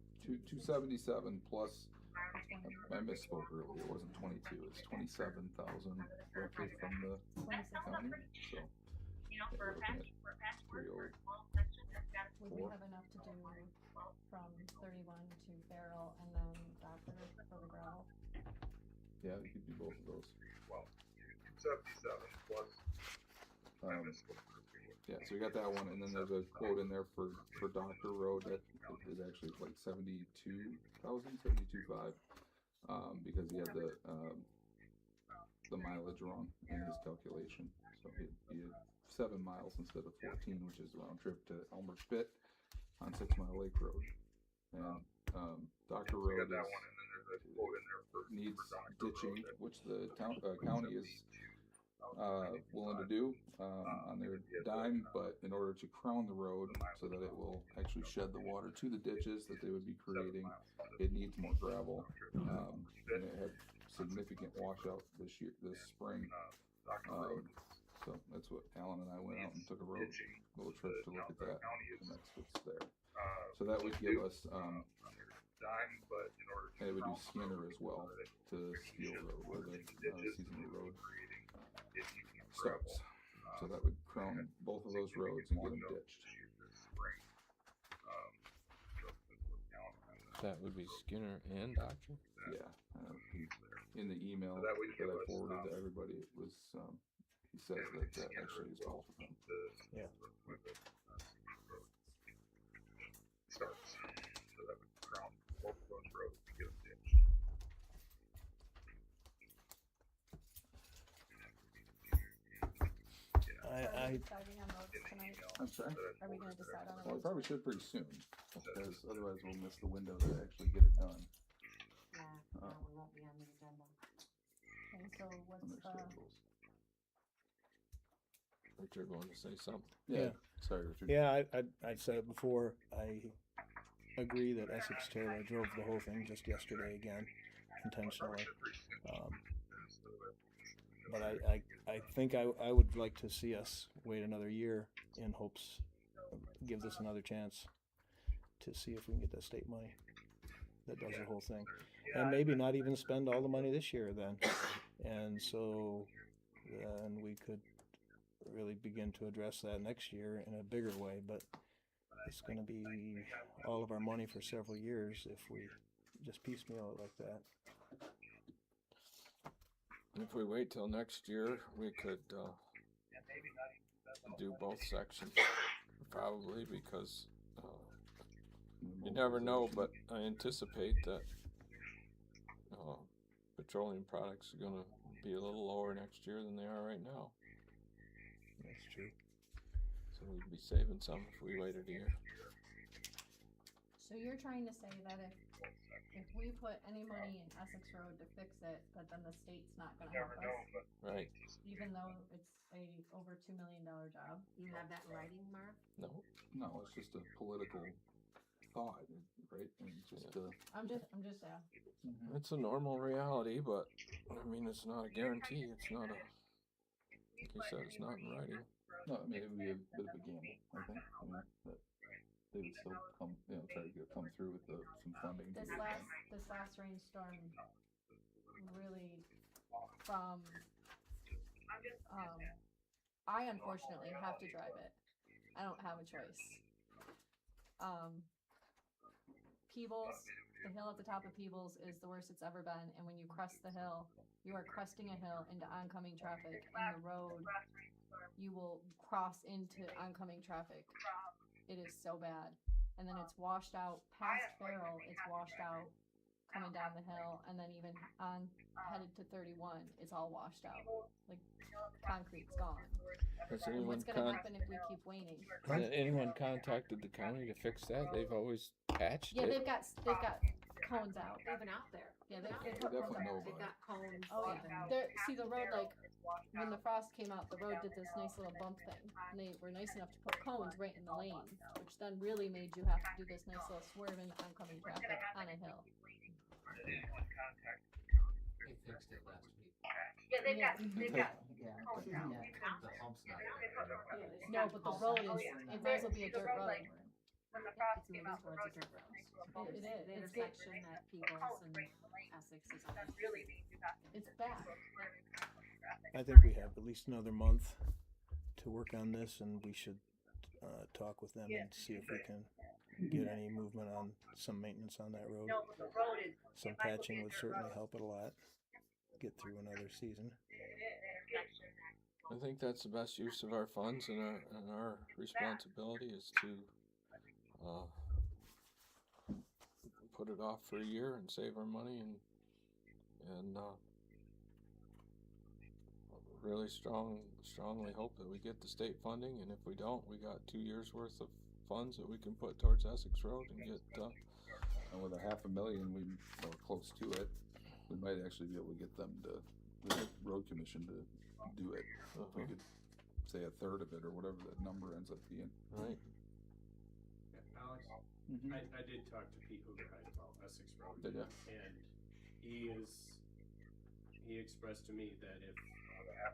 277 plus. I misspoke earlier. It wasn't 22. It's 27,000 roughly from the county. So. Yeah, we're looking at 304. Would we have enough to do from 31 to Barrel and then Doctor for the gravel? Yeah, we could do both of those. Well, 277 plus. Yeah, so we got that one, and then there's a quote in there for Doctor Road that is actually like 72,500, because he had the mileage wrong in his calculation. So he had 7 miles instead of 14, which is the round trip to Elmer Spit on 6 Mile Lake Road. And Doctor Road needs ditching, which the county is willing to do on their dime, but in order to crown the road so that it will actually shed the water to the ditches that they would be creating, it needs more gravel. And it had significant washout this spring. So that's what Alan and I went out and took a little trip to look at that, and that's what's there. So that would give us, and it would do Skinner as well to Steel Road, where the seasonal road starts. So that would crown both of those roads and get them ditched. That would be Skinner and Doctor? Yeah. In the email that I forwarded to everybody, it was, he says that actually is both of them. Yeah. Starts. So that would crown both of those roads to get them ditched. I'm sorry? Are we gonna decide on Well, we it? probably should pretty soon, because otherwise we'll miss the window to actually get it done. Yeah, no, we won't be on the agenda. Okay, so what's On their schedules. Richard wanted to say something. Yeah. Sorry, Richard. Yeah, I said it before. I agree that Essex Terror, I drove the whole thing just yesterday again, intentionally. But I think I would like to see us wait another year in hopes, give this another chance to see if we can get that state money that does the whole thing. And maybe not even spend all the money this year then. And so then we could really begin to address that next year in a bigger way. But it's going to be all of our money for several years if we just piecemeal it like that. If we wait till next year, we could do both sections, probably, because you never know, but I anticipate that petroleum products are going to be a little lower next year than they are right now. That's true. So we'd be saving some if we waited a year. So you're trying to say that if we put any money in Essex Road to fix it, that then the state's not gonna help us? Right. Even though it's a over $2 million job? You have that in writing, Marv? No. No, it's just a political thought, right? And just I'm just asking. It's a normal reality, but I mean, it's not a guarantee. It's not a, like you said, it's not in writing. No, I mean, it would be a bit of a gamble, I think. I mean, that they would still try to come through with some funding. This last rainstorm really I unfortunately have to drive it. I don't have a choice. Peebles, the hill at the top of Peebles is the worst it's ever been, and when you crest the hill, you are cresting a hill into oncoming traffic, and the road, you will cross into oncoming traffic. It is so bad. And then it's washed out past Farrell, it's washed out coming down the hill, and then even on headed to 31, it's all washed out. Like, concrete's gone. Has And anyone what's gonna happen if we keep waiting? Has anyone contacted the county to fix that? They've always patched Yeah, it. they've got cones out. They've been out there. Yeah, they put definitely cones know out. They've got cones. Oh they've yeah. been- See the road, like when the frost came out, the road did this nice little bump thing, and they were nice enough to put cones right in the lanes, which then really made you have to do this nice little swerve into oncoming traffic on a hill. They fixed it last week. Yeah, they've got cones out. The hump's not there. No, but the road is. It might as well be a dirt road. When the frost It's came moving out, the towards road a dirt road. It is. The It's intersection at Peebles and Essex is on. That really means you have to. It's bad. I think we have at least another month to work on this, and we should talk with them and see if we can get any movement on some maintenance on that road. No, but the road is. Some patching would certainly help it a lot. Get through another season. I think that's the best use of our funds, and our responsibility is to put it off for a year and save our money and really strongly hope that we get the state funding, and if we don't, we got 2 years worth of funds that we can put towards Essex Road and get And with a $500,000, or close to it, we might actually be able to get them to, the road commission to do it. If we could say a third of it or whatever that number ends up being. Right. Yeah, Alex, Mhm. I did talk to Pete Hoogerheit about Essex Road. Did ya? And he expressed to me that if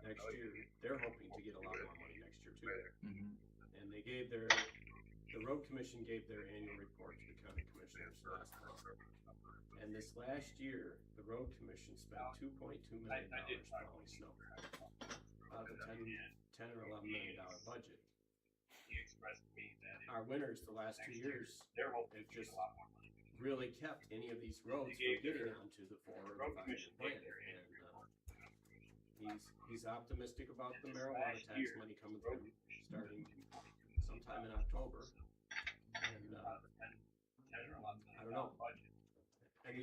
next year, they're hoping to get a lot more money next year too. Mhm. And they gave the road commission gave their annual report to the county commissioners last month. And this last year, the road commission spent $2.2 million plowing snow. Out of a $10 or $11 million budget. Our winners the last 2 years have just really kept any of these roads from getting onto the 4 or 5 year plan. And he's optimistic about the marijuana tax money coming through starting sometime in October. And I don't know. And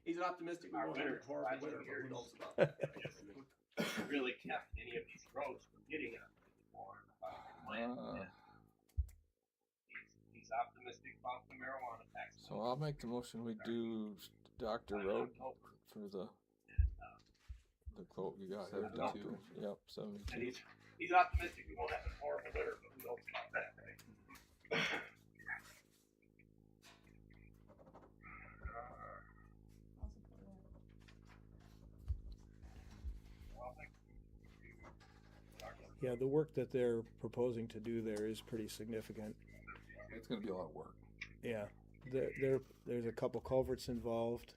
he's optimistic we won't have a horrible winter, but who knows about that? Really kept any of these roads from getting on the He's optimistic about the marijuana tax. So I'll make the motion we do Dr. Road for the quote we got here, Doctor. Yep, 72. And he's optimistic we won't have a horrible winter, but who knows about that, right? Yeah, the work that they're proposing to do there is pretty significant. It's gonna be a lot of work. Yeah, there's a couple culverts involved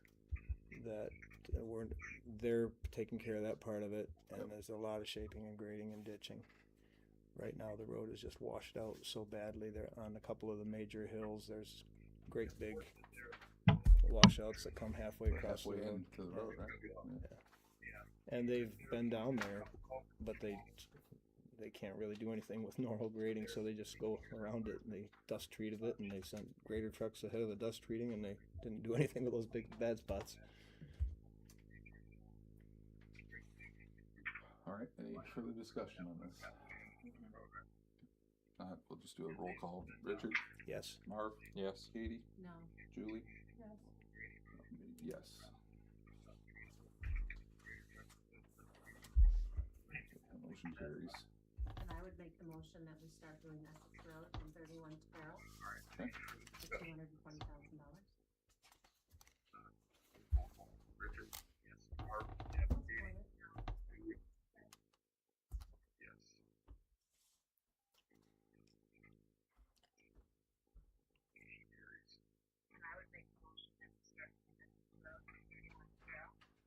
that they're taking care of that part of it, and there's a lot of shaping and grading and ditching. Right now, the road is just washed out so badly. There on a couple of the major hills, there's great big washouts that come halfway across the road. Into the road, right? Yeah. And they've been down there, but they can't really do anything with normal grading, so they just go around it and they dust treated it, and they sent grader trucks ahead of the dust treating, and they didn't do anything with those big bad spots. All right, any further discussion on this? We'll just do a roll call. Richard? Yes. Marv? Yes. Katie? No. Julie? Yes. Yes. Motion carries. And I would make the motion that we start doing Essex Road from 31 to Carroll. Okay. For $220,000. Richard? Yes. Marv? Yes. Katie? Yes. And I would make the motion that we start doing Essex Road from 31 to Carroll.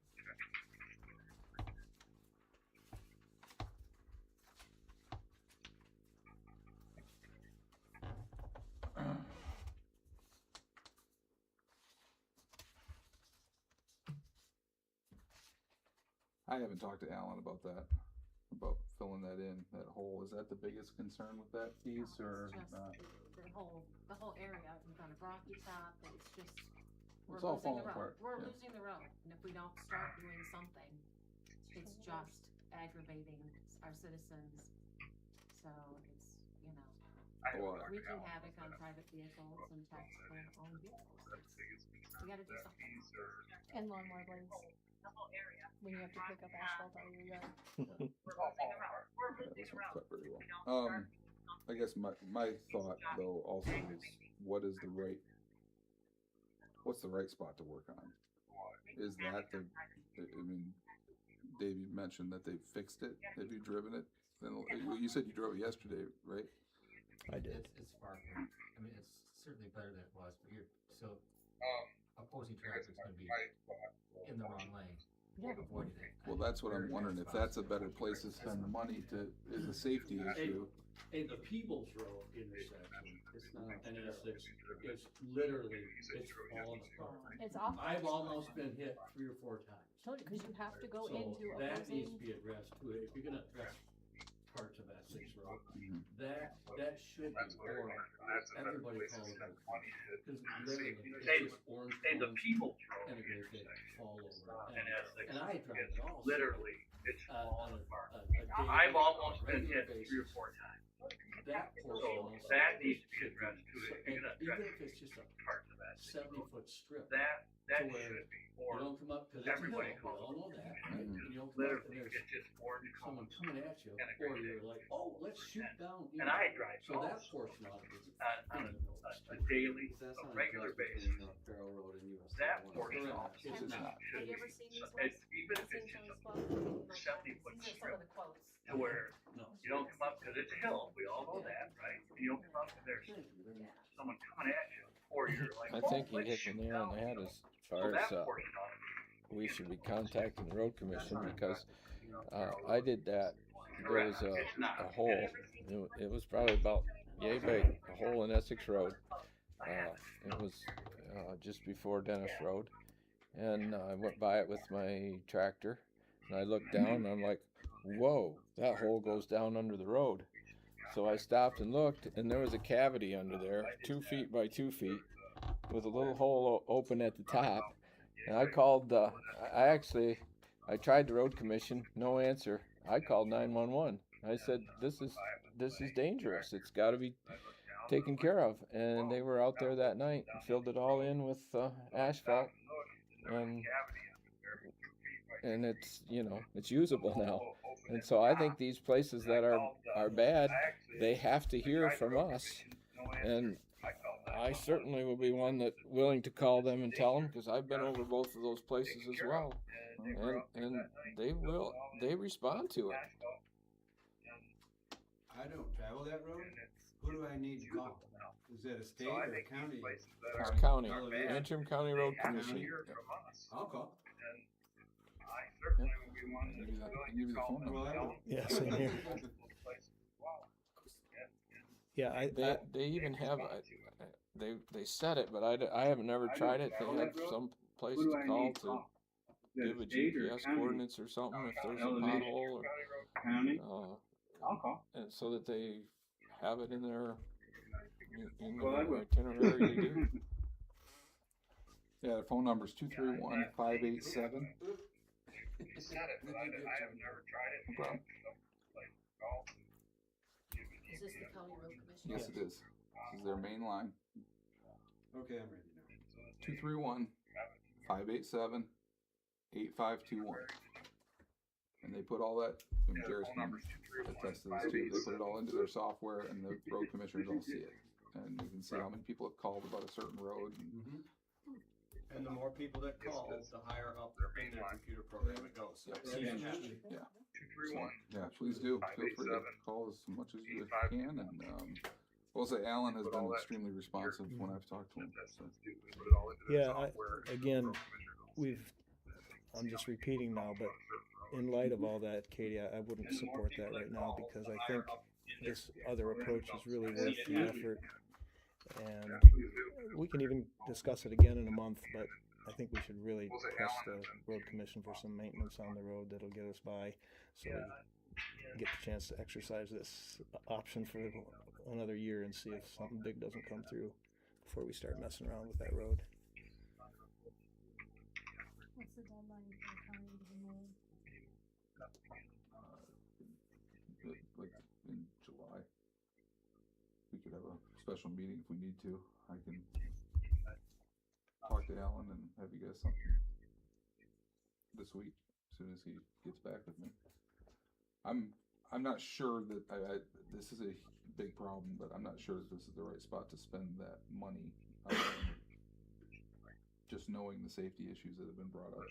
I haven't talked to Alan about that, about filling that in, that hole. Is that the biggest concern with that piece, or It's just not? the whole area in front of Rocky Top, it's just, we're It's all losing falling the road. apart, We're yeah. losing the road, and if we don't start doing something, it's just aggravating our citizens. So it's, wreaking havoc on private vehicles and taxpayer-owned vehicles. We gotta do something. And lawnmower blades. When you have to pick up asphalt out of your yard. We're losing the road. We're That losing the wasn't road. cut very well. I guess my thought though also is what's the right spot to work on? Is that I mean, Dave, you mentioned that they fixed it. Have you driven it? Then you said you drove it yesterday, right? I did. It's far from, I mean, it's certainly better than it was, but you're still, opposing traffic's gonna be in the wrong lane, avoiding it. Well, that's what I'm wondering, if that's a better place to spend the money is a safety issue. Hey, the Peebles Road intersection, it's not, and it's literally, it's falling apart. It's awful. I've almost been hit 3 or 4 times. Told you, because you have to go So into that needs to opposing. be addressed too, if you're gonna address parts of Essex Road, that should be, or everybody calls it. Cause literally, it's just orange the cones Peebles Road and it goes, they fall over. in Essex And I drive it also. literally, it's falling on apart. a daily, I've almost been regular hit basis. 3 or 4 times. that portion So also. that needs to be addressed too. So, If you're gonna even address if it's just a parts of that, 70-foot strip, that to where should be you for don't come up, cause it's a hill, everybody we all know that, right? Mhm. You don't come up and literally, there's it's just orange someone cones coming at you, and a or great you're day. like, oh, let's shoot down here. And I drive So that also portion of it is on in the roads a too. daily, That's a not regular addressed basis. between Farrell Road and US That 31. portion Correct. It's should not. should Have you be, ever seen these so- ones? it's, even if Seen it's some just of these quotes? a 70-foot These are some strip, of the quotes. to where No. you don't come up, cause it's a hill, we all know that, right? And you don't come up and there's someone coming at you, or you're like, I oh, think he let's hit shoot the nail on down the head here. as So far that as portion of it, we should be contacting the road commission because I did that. There was a hole. It was probably about yay big, a hole in Essex Road. It was just before Dennis Road, and I went by it with my tractor, and I looked down, and I'm like, "Whoa, that hole goes down under the road." So I stopped and looked, and there was a cavity under there, 2 feet by 2 feet, with a little hole open at the top. And I called. I tried the road commission, no answer. I called 911. I said, "This is dangerous. It's got to be taken care of." And they were out there that night, and filled it all in with asphalt, and it's it's usable now. And so I think these places that are bad, they have to hear from us, and I certainly will be one that willing to call them and tell them, because I've been over both of those places as well, and they respond to it. I don't travel that road. Who do I need to call? Is that a state or a county? It's county, Antrim County Road Commission. I'll call. Give you the phone number. Yeah, same here. Yeah, They even have they said it, but I haven't never tried it. They have some place to call to give a GPS coordinates or something if there's a pothole, and so that they have it in their itinerary to do. Yeah, the phone number is 231-587. He said it, but I have never tried it. No problem. Is this the county road commission? Yes, it is. This is their main line. Okay, I'm ready now. 231-587-8521. And they put all that, and Jared's can attest to this too, they put it all into their software, and the road commissioners all see it. And you can see how many people have called about a certain road. And And the more people that call, the higher up in their computer program it goes. So it's fantastic. Yeah. Yeah, please do. Feel free to call as much as you can. And we'll say Alan has been extremely responsive when I've talked to him. So. Yeah, again, I'm just repeating now, but in light of all that, Katie, I wouldn't support that right now, because I think this other approach is really worth the effort. And we can even discuss it again in a month, but I think we should really press the road commission for some maintenance on the road that'll get us by, so we get the chance to exercise this option for another year and see if something big doesn't come through before we start messing around with that road. What's the deadline for county to remove? Like in July. We could have a special meeting if we need to. I can talk to Alan and have you guys something this week, as soon as he gets back with me. I'm not sure that this is a big problem, but I'm not sure that this is the right spot to spend that money. Just knowing the safety issues that have been brought up,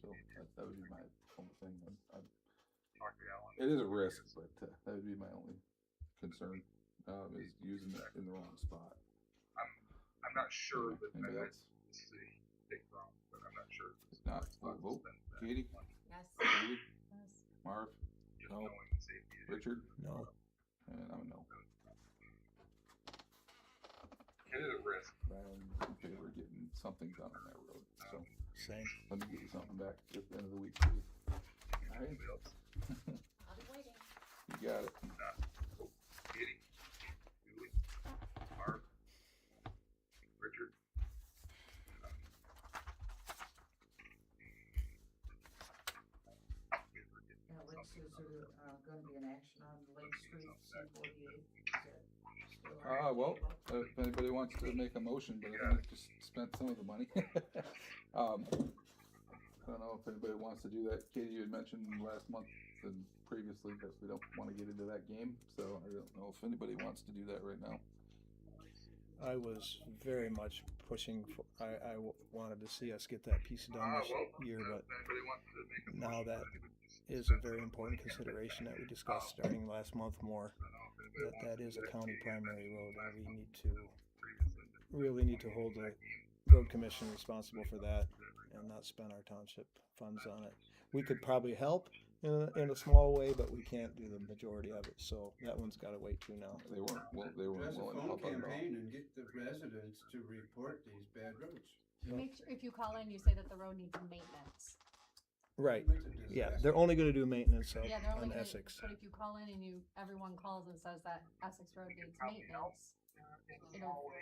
so that would be my only thing. It is a risk, but that would be my only concern. Is using it in the wrong spot. I'm not sure that maybe this is a big problem, but I'm not sure. It's not. Vote. Katie? Yes. Judy? Yes. Marv? No. Richard? No. And I'm a no. It is a risk. I'm in favor of getting something done on that road. So same. Let me get you something back at the end of the week, too. All right. I'll be waiting. You got it. Katie, Julie, Marv, Richard. Yeah, let's just is there, gonna be an action on Lake Street, C-48? Is that still on the Well, table? if anybody wants to make a motion, but I think we just spent some of the money. I don't know if anybody wants to do that. Katie, you had mentioned last month and previously that we don't wanna get into that game, so I don't know if anybody wants to do that right now. I was very much pushing for, wanted to see us get that piece done this year, but now that is a very important consideration that we discussed starting last month more, that is a county primary road, and we really need to hold the road commission responsible for that and not spend our township funds on it. We could probably help in a small way, but we can't do the majority of it, so that one's gotta wait too now. They weren't willing to There's a help phone out at all. campaign and get the residents to report these bad roads. Make sure, if you call in, you say that the road needs maintenance. Right, yeah, they're only gonna do maintenance Yeah, they're only on gonna, Essex. but if you call in and everyone calls and says that Essex Road needs maintenance, it'll.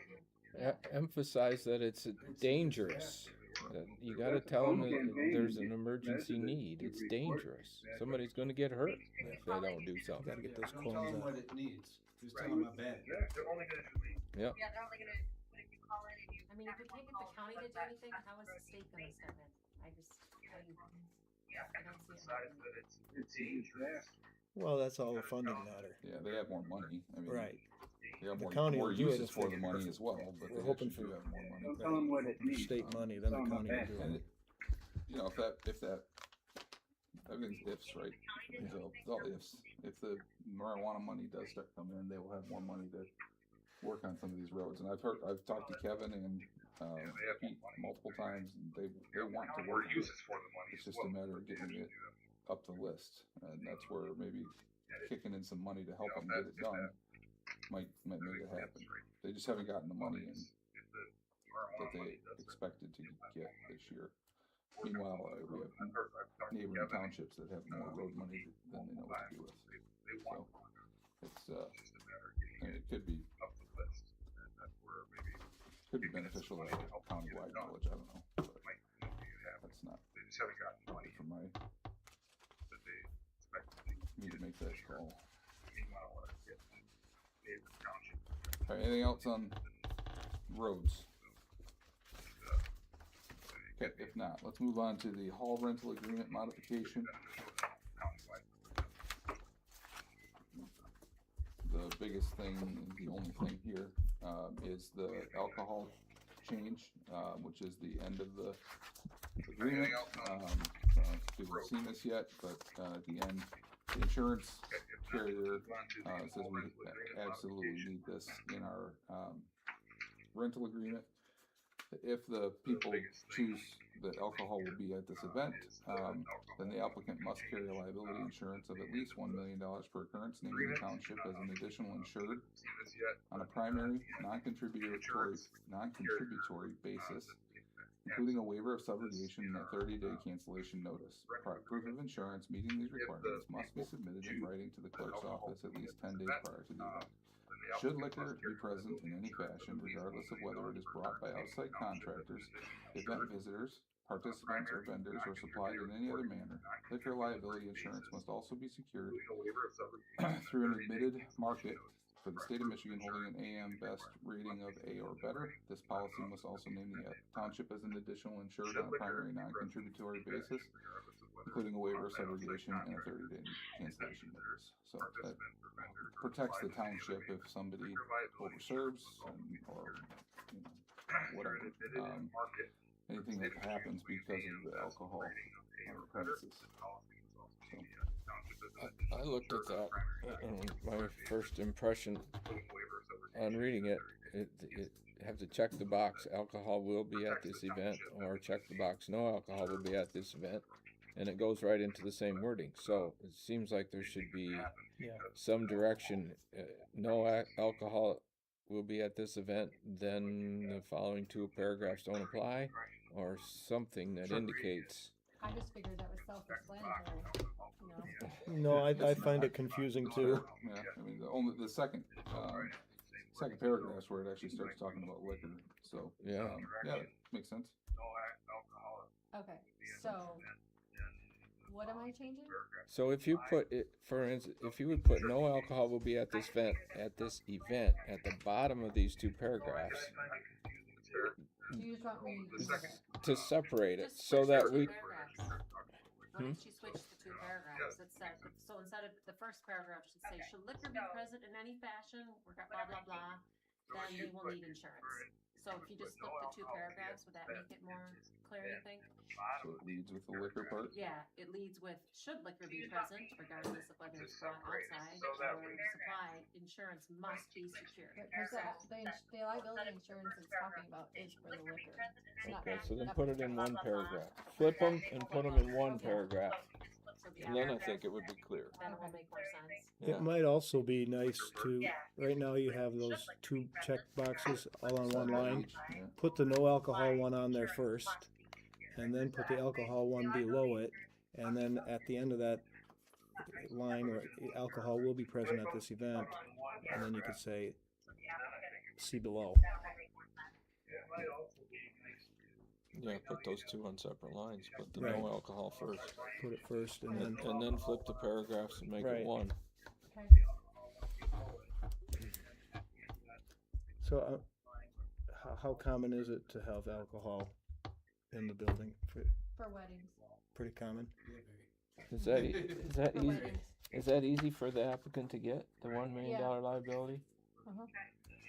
Emphasize that it's dangerous. You gotta tell them that there's an emergency need. It's dangerous. Somebody's gonna get hurt if they don't do something. Gotta get those Don't tell cones them out. what it needs, just tell them how bad. Yep. Yeah, they're only gonna, when you call in and you. I mean, if we can't get the county to do anything, how is the state gonna step in? I don't see it. Well, that's all a funding matter. Yeah, they have more money. I mean, Right. They have The more, county more will do it uses if for they- the money as well, but We're they hoping actually for- do have more money. Don't tell them what it needs. State money, then the county will do And it. you know, if that, everything's ifs, right? So it's all ifs. If the marijuana money does start coming in, they will have more money to work on some of these roads. And I've talked to Kevin and Pete multiple times, and they want to work. It's just a matter of getting it up the list, and that's where maybe kicking in some money to help them get it done might make it happen. They just haven't gotten the money in that they expected to get this year. Meanwhile, we have neighboring townships that have more road money than they know what to do with. So it's I mean, it could be beneficial as a countywide knowledge. I don't know, but that's not for me to make that call. All right, anything else on roads? Okay, if not, let's move on to the hall rental agreement modification. The biggest thing, the only thing here, is the alcohol change, which is the end of the agreement. We haven't seen this yet, but at the end, the insurance carrier says we absolutely need this in our rental agreement. If the people choose that alcohol will be at this event, then the applicant must carry a liability insurance of at least $1 million per occurrence, naming the township as an additional insured on a primary, non-contributory basis, including a waiver of subrogation and a 30-day cancellation notice. Proof of insurance meeting these requirements must be submitted in writing to the clerk's office at least 10 days prior to the event. Should liquor be present in any fashion, regardless of whether it is brought by outside contractors, event visitors, participants, or vendors, or supplied in any other manner, liquor liability insurance must also be secured through an admitted market for the state of Michigan holding an AM Best rating of A or better. This policy must also name the township as an additional insured on a primary non-contributory basis, including a waiver of subrogation and a 30-day cancellation notice. So that protects the township if somebody overserves or whatever. Anything that happens because of the alcohol on the premises. I looked at that, and my first impression on reading it have to check the box, alcohol will be at this event, or check the box, no alcohol will be at this event, and it goes right into the same wording. So it seems like there should be some direction, no alcohol will be at this event, then the following two paragraphs don't apply, or something that indicates. I just figured that was self-explanatory, No, I find it confusing too. Yeah, I mean, the second paragraph is where it actually starts talking about liquor, so, yeah, that makes sense. Okay, so What am I changing? So if you put it, for instance, if you would put no alcohol will be at this event, at the bottom of these two paragraphs, Do you just want me to separate it, Just so switch that the two we, paragraphs. Why don't you switch the two paragraphs? It said, so instead of, the first paragraph should say, should liquor be present in any fashion, blah, blah, blah, then they will need insurance. So if you just flip the two paragraphs, would that make it more clear, you think? So it leads with the liquor part? Yeah, it leads with, should liquor be present, regardless of whether it's brought outside or supplied, insurance must be secured. Because the liability insurance it's talking about is for the liquor. It's not, okay, so then not put for it in drugs. one paragraph. Flip them and put them in one paragraph. And then I think it would be clear. That will make more sense. It might also be nice to, right now you have those two check boxes all on one line. Put the no alcohol one on there first, and then put the alcohol one below it, and then at the end of that line where alcohol will be present at this event, and then you could say, see below. Yeah, put those two on separate lines. Put the Right. no alcohol first. Put it first, and then flip the paragraphs and make Right. it one. So, how common is it to have alcohol in the building? For weddings. Pretty common. Is that easy? Is that easy for the applicant to get the $1 million liability?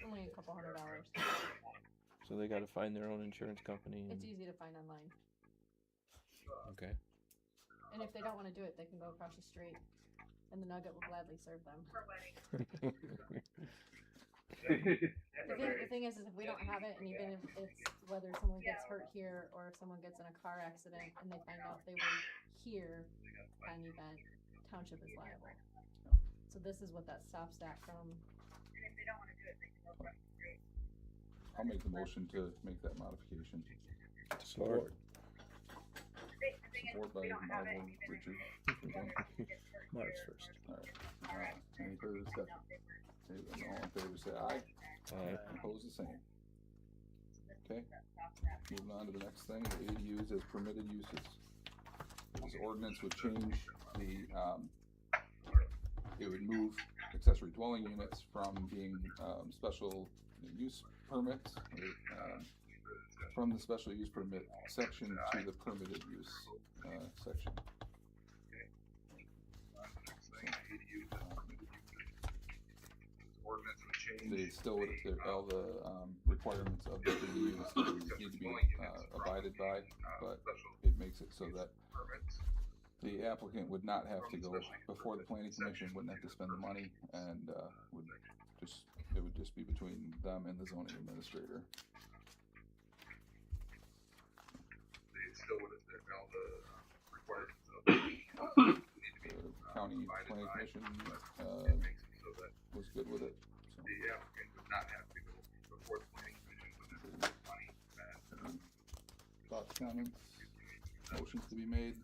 Only a couple $100. So they got to find their own insurance company. It's easy to find online. Okay. And if they don't want to do it, they can go across the street, and the Nugget will gladly serve them. The thing is if we don't have it, and even if it's whether someone gets hurt here or if someone gets in a car accident and they find out they were here at an event, Township is liable. So this is what that stops that from. I'll make the motion to make that modification. Support. Support by Marvel, Richard. Mark's first. Alright. Any further discussion? All in favor say aye. Aye. Opposed the same. Okay. Moving on to the next thing, the ADUs as permitted uses. This ordinance would change the, it would move accessory dwelling units from being, special use permits, from the special use permit section to the permitted use, section. They still would, all the requirements of the ADUs need to be abided by, but it makes it so that the applicant would not have to go before the planning commission, wouldn't have to spend the money, and it would just be between them and the zoning administrator. They still would have all the requirements of the county planning commission was good with it. So. The applicant would not have to go before the planning commission with the money. Thoughts, comments, motions to be made?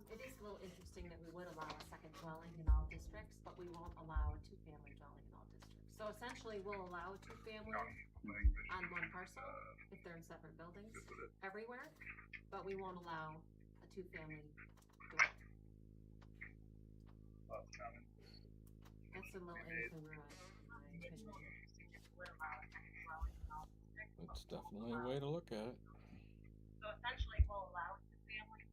It is a little interesting that we would allow a second dwelling in all districts, but we won't allow a two-family dwelling in all districts. So essentially, we'll allow a two-family on one parcel if they're in separate buildings everywhere, but we won't allow a two-family dwelling. That's a little incongruent, in my opinion. It's definitely a way to look at it. So essentially, we'll allow two-family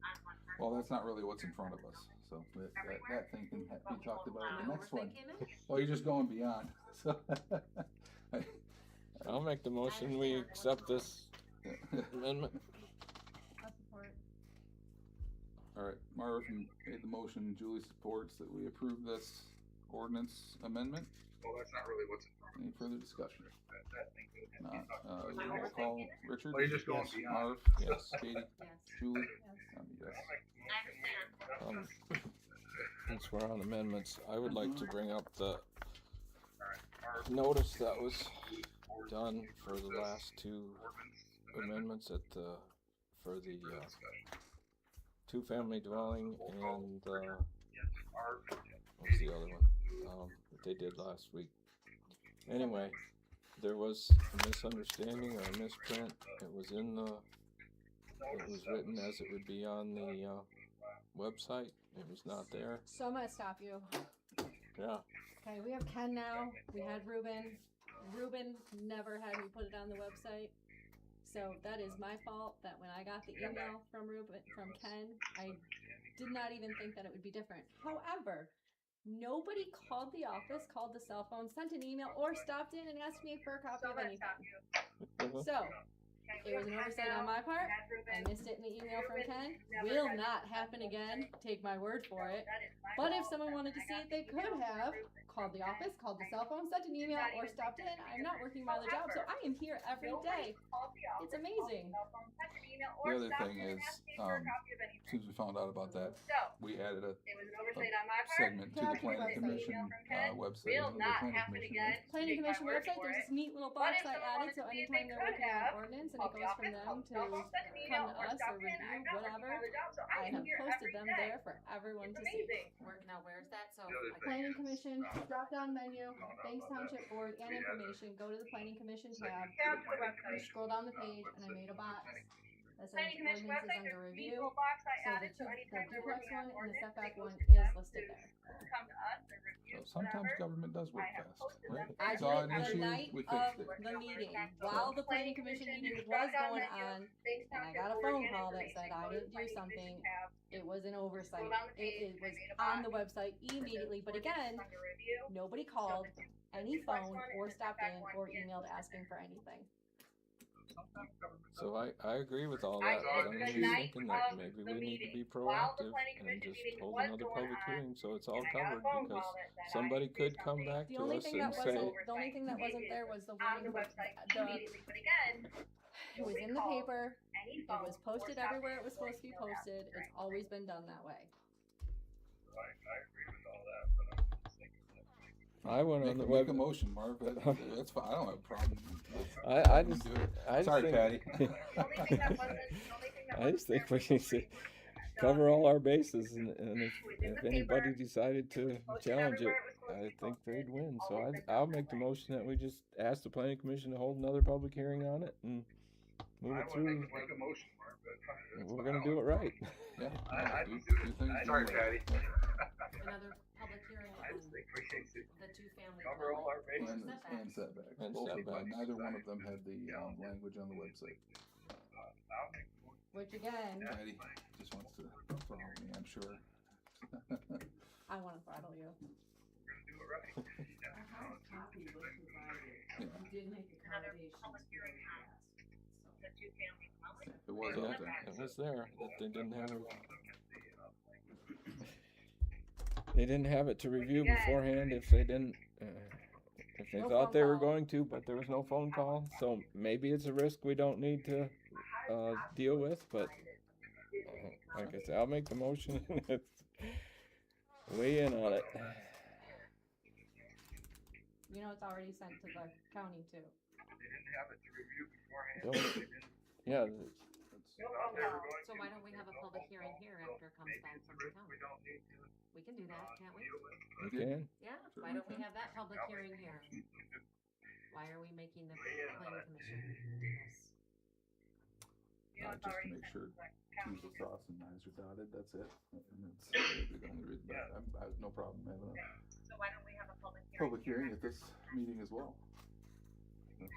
on one parcel. Well, that's not really what's in front of us, so that thing can be talked about in the next one. Overthinking Well, you're just going beyond, so. I'll make the motion, we accept this amendment. I'll support. Alright, Marvin made the motion, Julie supports that we approve this ordinance amendment. Well, that's not really what's in front of us. Any further discussion? Roll call, Richard? Well, you're just going Yes. beyond. Marv? Yes. Katie? Yes. Julie? Um, since we're on amendments, I would like to bring up the notice that was done for the last two amendments at the, for the, two-family dwelling and, what's the other one, that they did last week. Anyway, there was a misunderstanding or a misprint. It was in the, it was written as it would be on the, website. It was not there. So I'm gonna stop you. Yeah. Okay, we have Ken now. We had Ruben. Ruben never had me put it on the website. So that is my fault that when I got the email from Ken, I did not even think that it would be different. However, nobody called the office, called the cell phone, sent an email, or stopped in and asked me for a copy of anything. So it was an oversight on my part. I missed it in the email from Ken. Will not happen again. Take my word for it. But if someone wanted to see it, they could have called the office, called the cell phone, sent an email, or stopped in. I'm not working my other job, so I am here every day. It's amazing. The other thing is, since we found out about that, we added a segment to the planning commission website. Planning commission website, there's this neat little box I added, so anytime they're working on an ordinance and it goes from them to come to us or review, whatever, I have posted them there for everyone to see. Working out, where's that? So Planning commission, drop down menu, Banks Township Board and information, go to the planning commission tab, you scroll down the page, and I made a box that says ordinances under review. So the duplex one and the setback one is listed there. So sometimes government does work fast, right? I It's all did an the issue, night we of fixed it. the meeting, while the planning commission meeting was going on, and I got a phone call that said I didn't do something. It was an oversight. It was on the website immediately, but again, nobody called any phone or stopped in or emailed asking for anything. So I agree with all that, but I'm just thinking that maybe we need to be proactive and just hold another public hearing so it's all covered, because somebody could come back The to only us thing and that say, wasn't there was the one, it was in the paper, it was posted everywhere it was supposed to be posted, it's always been done that way. I agree with all that, but I'm just thinking that. I went on the Make web. a motion, Marv. That's fine. I don't have a problem. I We just, can do it. I just Sorry, think, Patty. I just think we need to cover all our bases, and if anybody decided to challenge it, I think they'd win. So I'll make the motion that we just ask the planning commission to hold another public hearing on it and move it through. Make a motion, Mark, but We're gonna do it right. Yeah. I do things. Sorry, Patty. another public hearing I on just think we should the two-family cover all our bases. And setbacks. And Both of them, setbacks. neither one of them had the language on the website. Which again, Patty just wants to follow me, I'm sure. I wanna throttle you. A hard copy was provided. Yeah. You did make accommodations for the past. It was Yeah, out there. it was there. That they didn't have it. They didn't have it to review beforehand if they didn't. If they No thought phone they were call. going to, but there was no phone call, so maybe it's a risk we don't need to deal with. But like I said, I'll make the motion. Weigh in on it. You know, it's already sent to the county too. They didn't have it to review beforehand. Don't- Yeah, So why don't we have a public hearing here after it comes back from the county? We can do that, can't we? we can. Yeah, why don't we have that public hearing here? Why are we making the planning commission do this? Just to make sure T's are crossed and I's are dotted, that's it. And it's the only reason, but I have no problem having a So why don't we have a public public hearing at this meeting as well. Yeah,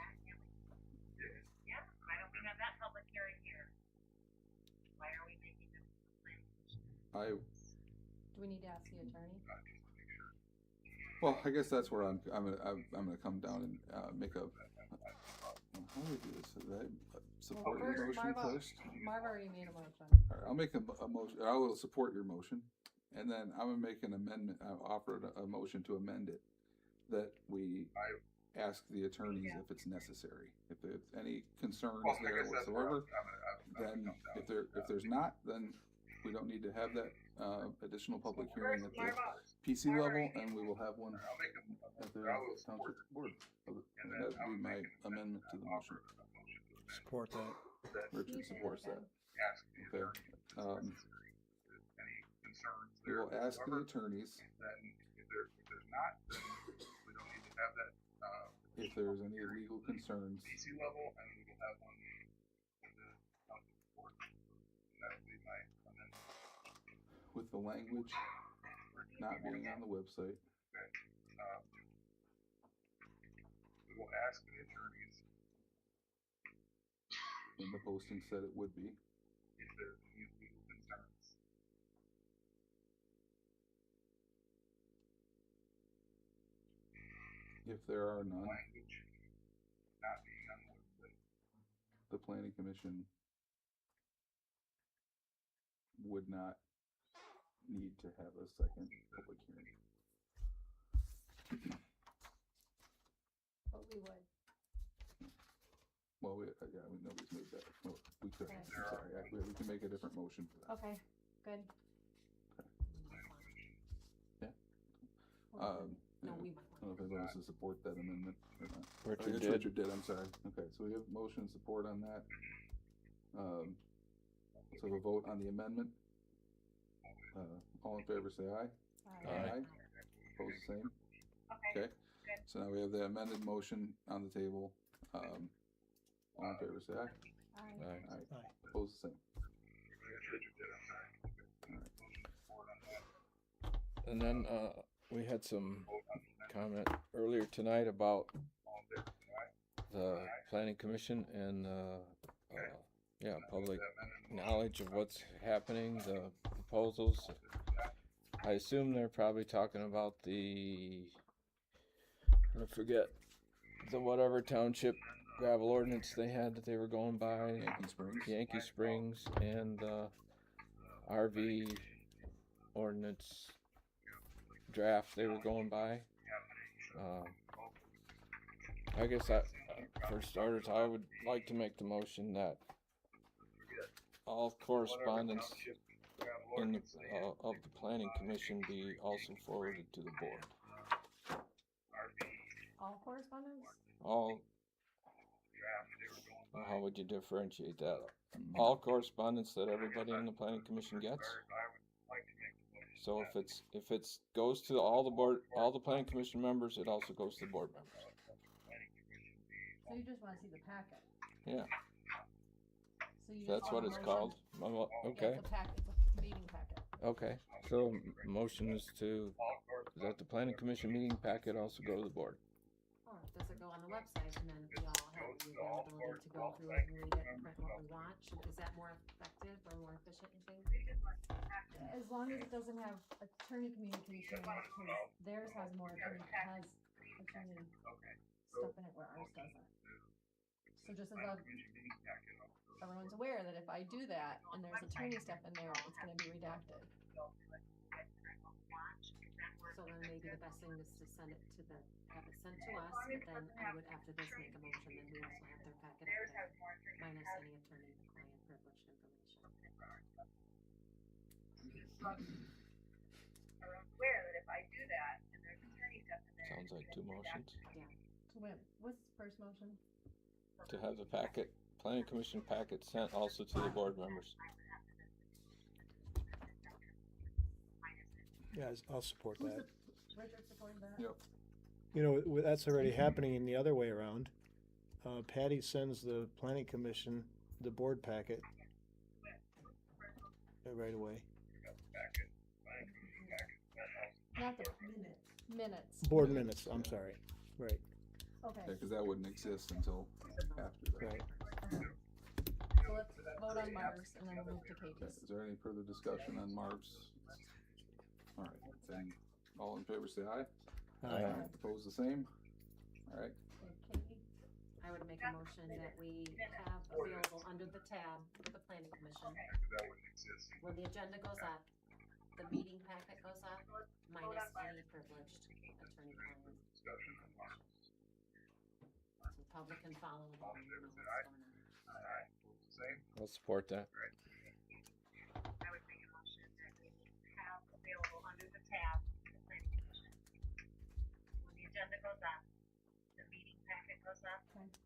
why don't we have that public hearing here? Why are we making this planning commission? Do we need to ask the attorney? Well, I guess that's where I'm gonna come down and make a. How do we do this? Did I support your motion first? Marv already made a motion. All right, I'll make a motion. I will support your motion, and then I'm gonna make an amendment. I'll offer a motion to amend it, that we ask the attorneys if it's necessary. If there's any concerns there whatsoever, then if there's not, then we don't need to have that additional public hearing at the PC level, and we will have one at the township board. And that would be my amendment to the motion. Support that. Richard supports that. Okay. We will ask the attorneys if there's any legal concerns. PC level, and we will have one at the township board. That would be my amendment. with the language not being on the website. We will ask the attorneys And the posting said it would be. if there's any legal concerns. If there are none, Language not being on the website. the planning commission would not need to have a second public hearing. But we would. Well, yeah, I mean, nobody's made that, no, we could, Okay. I'm sorry, we can make a different motion for that. Okay, good. Yeah. No, yeah. we might I don't know if anybody wants to support that amendment or not. Richard I guess did. Richard did, I'm sorry. Okay, so we have motion and support on that. Let's have a vote on the amendment. All in favor, say aye. Aye. Opposed, the same. Okay, so now we have the amended motion on the table. All in favor, say aye. Aye. Aye. Opposed, the same. And then, we had some comment earlier tonight about the planning commission and, yeah, public knowledge of what's happening, the proposals. I assume they're probably talking about I forget, the whatever township gravel ordinance they had that they were going by. Yankee Springs and, RV ordinance draft they were going by. I guess for starters, I would like to make the motion that all correspondence in the, of the planning commission be also forwarded to the board. All correspondence? All, how would you differentiate that? All correspondence that everybody in the planning commission gets? So if it's goes to all the planning commission members, it also goes to the board members. So you just wanna see the packet? Yeah, So you just that's what want a it's motion? called. Yeah, Okay, it's a packet, it's a meeting packet. okay. So motion is that the planning commission meeting packet also go to the board. Or does it go on the website and then we all have the availability to go through it and read it and print what we want? Is that more effective or more efficient, you think? As long as it doesn't have attorney communication in it, because theirs has more attorney stuff in it where ours doesn't. So just as everyone's aware that if I do that and there's attorney stuff in there, it's gonna be redacted. So then maybe the best thing is to have it sent to us, but then I would after this make a motion, then we also have their packet up there, minus any attorney-client privileged information. Aware that if I do that and there's attorney stuff in there. Sounds like two motions. Yeah. So wait, what's the first motion? To have the planning commission packet sent also to the board members. Yeah, I'll support that. Richard supporting that? Yep. You know, that's already happening in the other way around. Patty sends the planning commission the board packet right away. Not the minutes. Board minutes, I'm sorry. Right. Okay. Yeah, cause that wouldn't exist until after that. Right. So let's vote on Marv's and then we'll move to Okay, Katie's. is there any further discussion on Marv's? All right, then, all in favor say aye. Aye. Opposed, the same? All right, Katie? I would make a motion that we have available under the tab for the planning commission. That wouldn't exist. When the agenda goes up, the meeting packet goes up, minus any privileged attorney-client information. So the public can follow along and know what's going on. Aye. Opposed, the same. I'll support that. I would make a motion that we have available under the tab the planning commission. When the agenda goes up, the meeting packet goes up, minus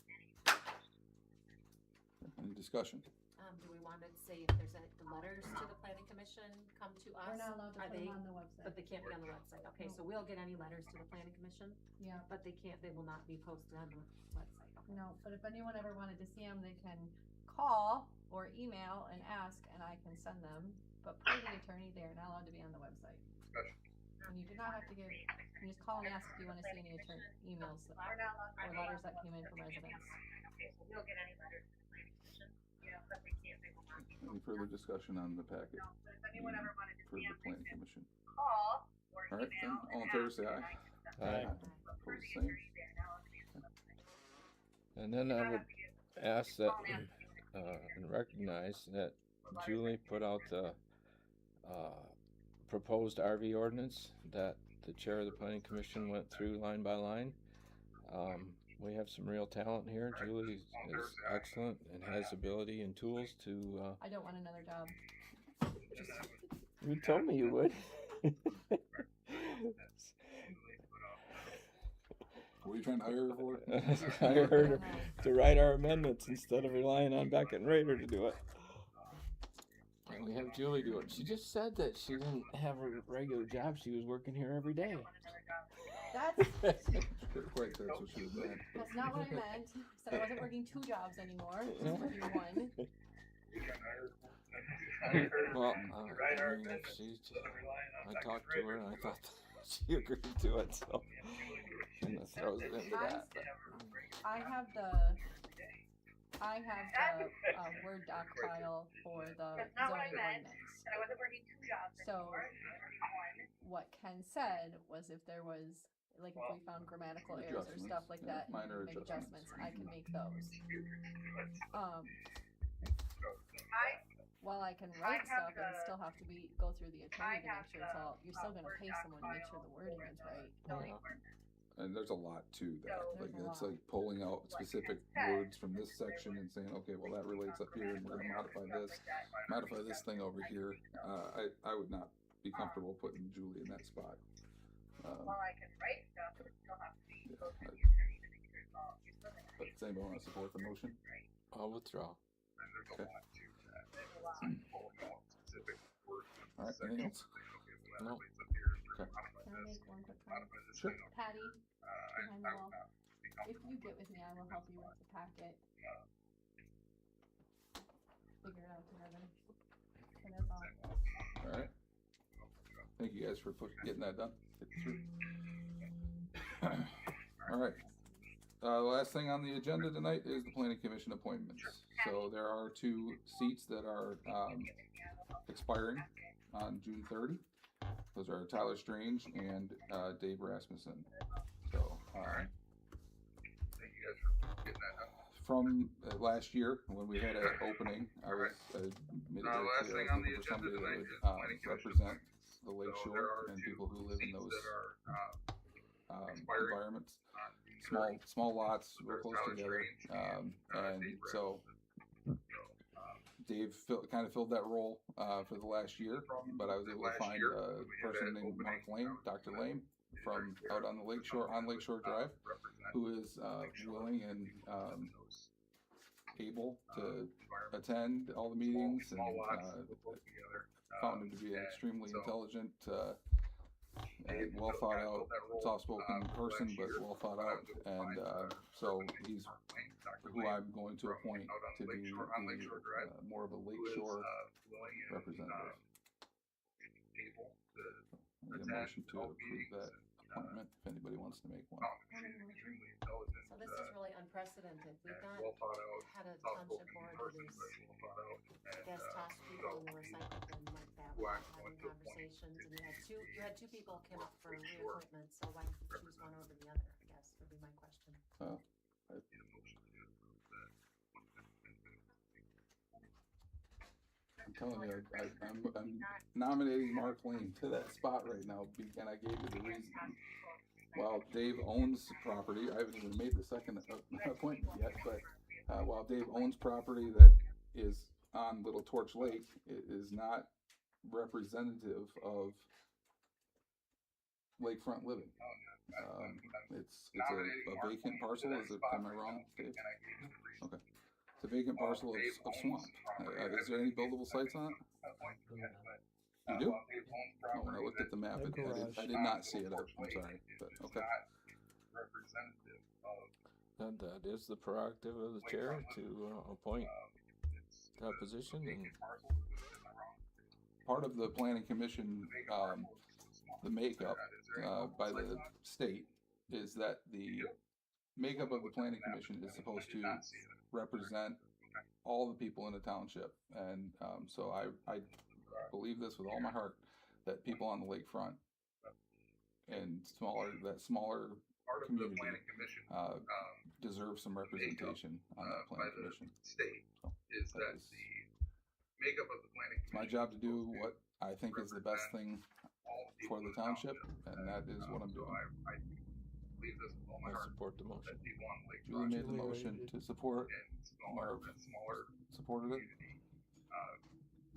any. any discussion? Do we want to say if there's any letters to the planning commission come to us? We're not allowed to Are put them they- on the website. But they can't be on the website. Okay, so we'll get any letters to the planning commission, Yeah, but they will not be posted on the website. Okay. no, but if anyone ever wanted to see them, they can call or email and ask and I can send them. But per the attorney, they are not allowed to be on the website. And you do not have to give, you just call and ask if you want to see any emails or letters that came in from residents. Any further discussion on the packet? For the planning commission? Alright, then, all in favor say aye. Aye. Opposed, same. And then I would ask that, and recognize that Julie put out the, proposed RV ordinance that the chair of the planning commission went through line by line. We have some real talent here. Julie is excellent and has ability and tools to, I don't want another job. You told me you would. What are you trying to hire her for? Hire her to write our amendments instead of relying on Beckett and Rader to do it. And we have Julie do it. She just said that she didn't have a regular job. She was working here every day. That's Quite, that's what she was doing. That's not what I meant. I said I wasn't working 2 jobs anymore. I was working 1. Well, I mean, if I talked to her and I thought she agreed to it, so she throws it into that. I have the Word doc file for the zoning ordinance. So what Ken said was if there was, like, if we found grammatical errors or stuff like that, and minor make adjustments, I can make those. While I can write stuff, and still have to go through the attorney to make sure it's all, you're still gonna pay someone to make sure the wording is right. And there's a lot to that. Like, it's like pulling out specific words from this section and saying, okay, well, that relates up here, and we're gonna modify this thing over here. I would not be comfortable putting Julie in that spot. I can write stuff, it still has to be. But does anybody want to support the motion? I'll withdraw. Okay. Alright, anything else? No. Okay. Can I make one quick comment? Sure. Patty, behind the wall, if you get with me, I will help you with the packet. Figure it out together. So that's all. Alright. Thank you guys for getting that done. Alright. The last thing on the agenda tonight is the planning commission appointments. So there are 2 seats that are expiring on June 30. Those are Tyler Strange and Dave Rasmussen. So from last year when we had an opening, I made it very clear I was looking for somebody that would represent the Lake Shore and people who live in those environments. Small lots, real close together, and so Dave kind of filled that role for the last year, but I was able to find a person named Mark Lane, Dr. Lane, from out on the Lakeshore Drive, who is willing and able to attend all the meetings, and found him to be an extremely intelligent and well thought out, soft-spoken person, but well thought out, and so he's who I'm going to appoint to be more of a Lakeshore representative. I need a motion to approve that appointment if anybody wants to make one. So this is really unprecedented. We've not had a township board that is guest task people in the recycle bin like that. We're having conversations, and you had two people came up for a reappointment, so why did you choose one over the other, I guess, would be my question. I'm telling you, I'm nominating Mark Lane to that spot right now, and I gave you the reason. While Dave owns property, I haven't even made the second appointment yet, but while Dave owns property that is on Little Torch Lake, it is not representative of lakefront living. It's a vacant parcel. Am I wrong, Dave? Okay. It's a vacant parcel of swamp. Is there any buildable sites on it? You do? Oh, when I looked at the map, I did not see it. I'm sorry, but okay. And that is the prerogative of the chair to appoint that position, and part of the planning commission, the makeup, by the state is that the makeup of the planning commission is supposed to represent all the people in the township. And, so I believe this with all my heart, that people on the lakefront and that smaller community, deserve some representation on that planning commission. Is that the makeup of the planning It's my job to do what I think is the best thing for the township, and that is what I'm doing. I believe this with all my I heart. support the motion. That people on the lake Julie made the motion to support. smaller Supported it.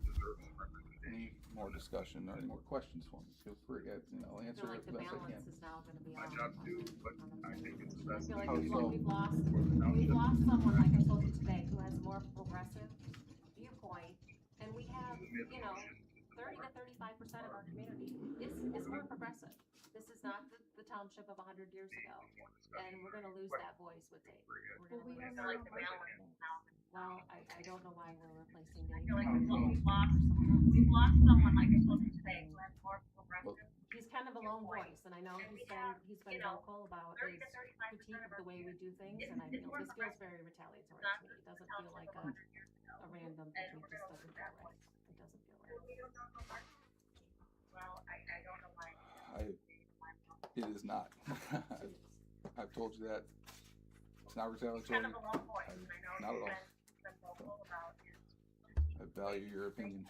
deserve some representation. Any more discussion or any more questions for me? Feel free, I'll I answer feel it like the the best I can. balance is now gonna be My on. job to do what I think is the I best feel like thing. we've lost someone, like I told you today, who has more progressive viewpoint, and we have, 30 to 35% of our community is more progressive. This is not the township of 100 years ago, and we're gonna lose that voice with Dave. We're gonna lose that. Well, I don't know why we're replacing Dave. We've lost someone, like I told you today, who has more progressive. He's kind of a lone voice, and I know he's been vocal about his critique of the way we do things, and this feels very retaliatory to me. It doesn't feel like a random thing. It just doesn't feel right. It doesn't feel right. Well, I don't know why. It is not. I've told you that. It's not retaliatory. Kind of a lone voice, and I know Not at all. he's been vocal about his. I value your opinion.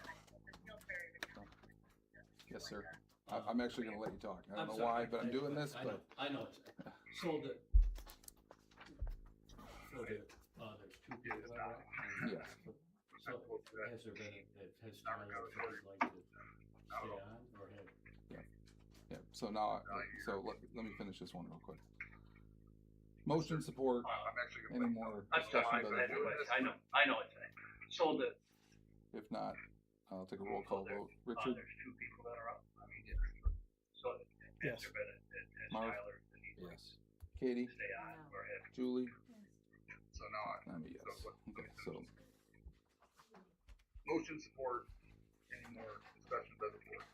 Yes, sir. I'm actually gonna let you talk. I don't know why, but I'm doing this, but. I know, so there's two people that are. Yes. So has there been, has Tyler like to stay on, or have? Yeah, so now, let me finish this one real quick. Motion support, any more I'm sorry, discussion by the board? I know it's, so the. If not, I'll take a roll call vote. Richard? There's two people that are up, so Yes. has there been, has Marv? Tyler, Yes. Katie? stay on, or has? Julie? So now I'm a yes. Okay, so, motion support, any more discussion by the board?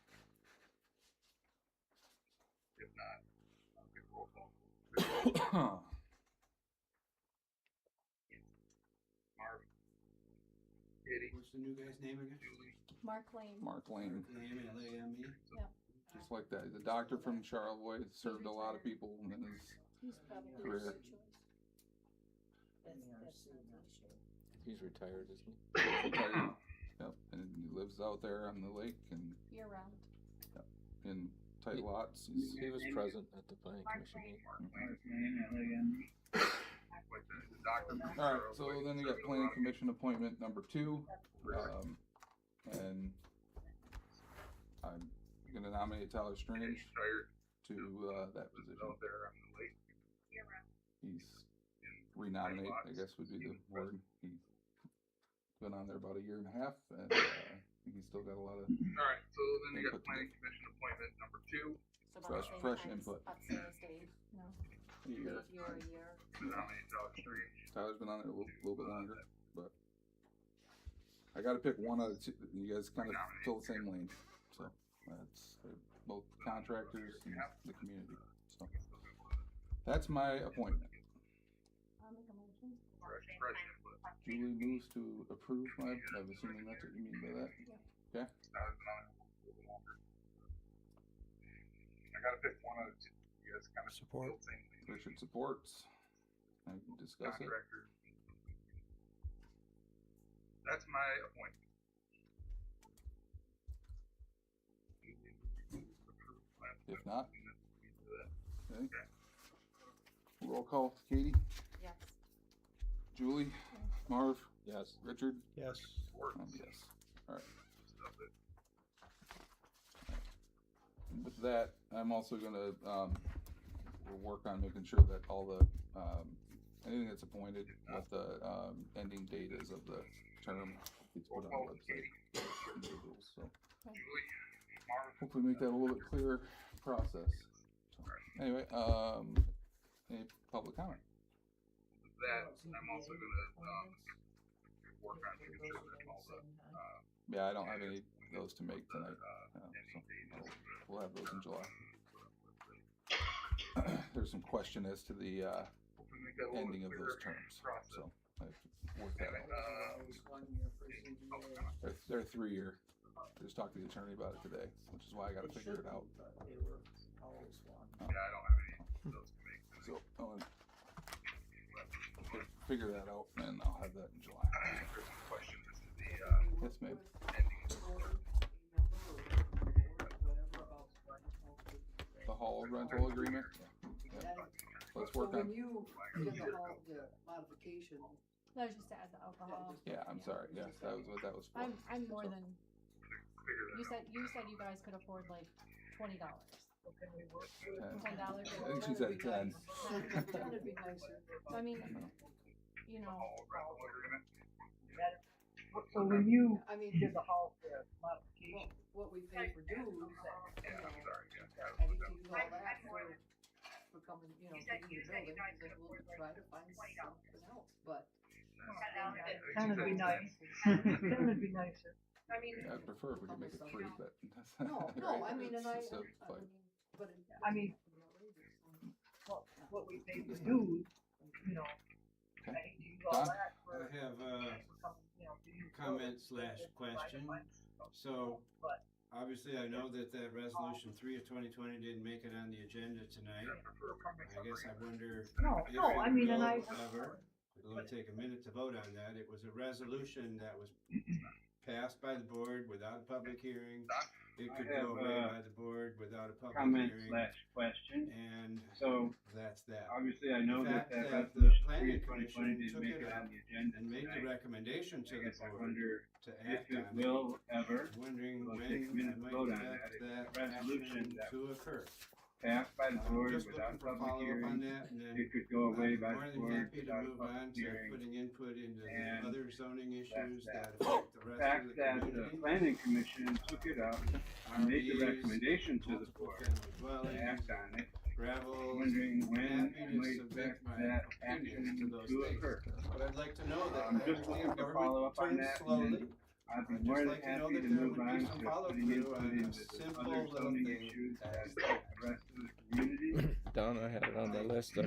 If not, I'll get a roll call. Marv? Katie? What's the new guy's name again? Mark Lane. Mark Lane, Lame, L-A-M-E? Yep. just like that. He's a doctor from Charlevoix, served a lot of people in his He's probably the career. right choice. He's retired, isn't he? Retired. Yep, and he lives out there on the lake and Year round. in tight lots. He was present at the planning commission meeting. All right, so then you got planning commission appointment number 2, and I'm gonna nominate Tyler Strange to that position. He's renominate, I guess would be the word. He's been on there about a year and a half, and he's still got a lot of Alright, so then you got input to planning make. commission appointment number 2. So about the same fresh time as- input. About the same as Dave. No. A year. You're a year. Nominate Tyler Strange. Tyler's been on there a little bit longer, but I gotta pick one out of two. You guys kind of fill the same lane, so that's both contractors and the community. So that's my appointment. I'll make a motion. Fresh input. Julie moves to approve my. I'm assuming that's what you mean by that. Okay. Tyler's been on it a little longer. I gotta pick one out of two. You guys kind of Support. fill the same lane. Richard supports. I can discuss it. Contractors. That's my appointment. If not, Okay. okay. Roll call. Katie, Yes. Julie, Marv, Yes. Richard. Yes. Yes. All right. And with that, I'm also gonna we'll work on making sure that all the anything that's appointed, what the ending date is of the term gets put on the website. Individuals, so hopefully make that a little bit clearer process. So, anyway, any public comment? That, I'm also gonna, work on making sure that all the, Yeah, I don't have any those to make tonight, so we'll have those in July. There's some question as to the ending of those terms, so I have to work that out. They're 3-year. I just talked to the attorney about it today, which is why I got to figure it out. They were always one. So I'll figure that out, and I'll have that in July. Yes, ma'am. The hall rental agreement? Yeah. Let's work So on. when you did the modification, That was just to add the alcohol. Yeah, I'm sorry. Yes, that was what that was for. I'm more than, you said you guys could afford like $20. $10. I think she said 10. that would be nicer. So I mean, you know, So when you I mean, did the hall modification, what we pay for dues, you know, I hate to use all that for coming, you know, getting the building, because we'll try to find something else, but. That would be nice. That would be nicer. I mean, Yeah, I'd prefer if we could make it free, but. No, I mean, and I It's just mean, like, but. I mean, what we pay for dues, you know, I hate to use all that for. I have a comment slash question. So, obviously, I know that resolution 3 of 2020 didn't make it on the agenda tonight. I guess I wonder if No, I mean, and I. it'll only take a minute to vote on that. It was a resolution that was passed by the board without a public hearing. It could go away by the board without a public Comment hearing. slash question. And So that's that. obviously I know The that fact that the resolution 3 planning of 2020 commission didn't took make it it up on the agenda and made the tonight. recommendation to I the guess I board wonder to if act it on will it. ever, Wondering we'll when take a minute I to might vote on expect that, that resolution action that to occur. passed by the board Just without looking a for public follow-up on hearing. that, and then It could go away by more the than board happy to without a move on public to hearing. putting input into the And other zoning issues that the affect the rest fact of the that the community. planning commission took it up and made the RVs, recommendation to the multiple board family to dwellings, act on it. gravel. Wondering when Happy I to might submit expect my that opinions action to those to things. occur. But I'd like to know that I Just understand looking for follow government up on turns that, and slowly. then I'd be I'd more just than like to know happy that to there move would be on some to follow putting through input on a into the simple other little zoning thing issues as that affect the rest of the community. Don, I had it on the list. I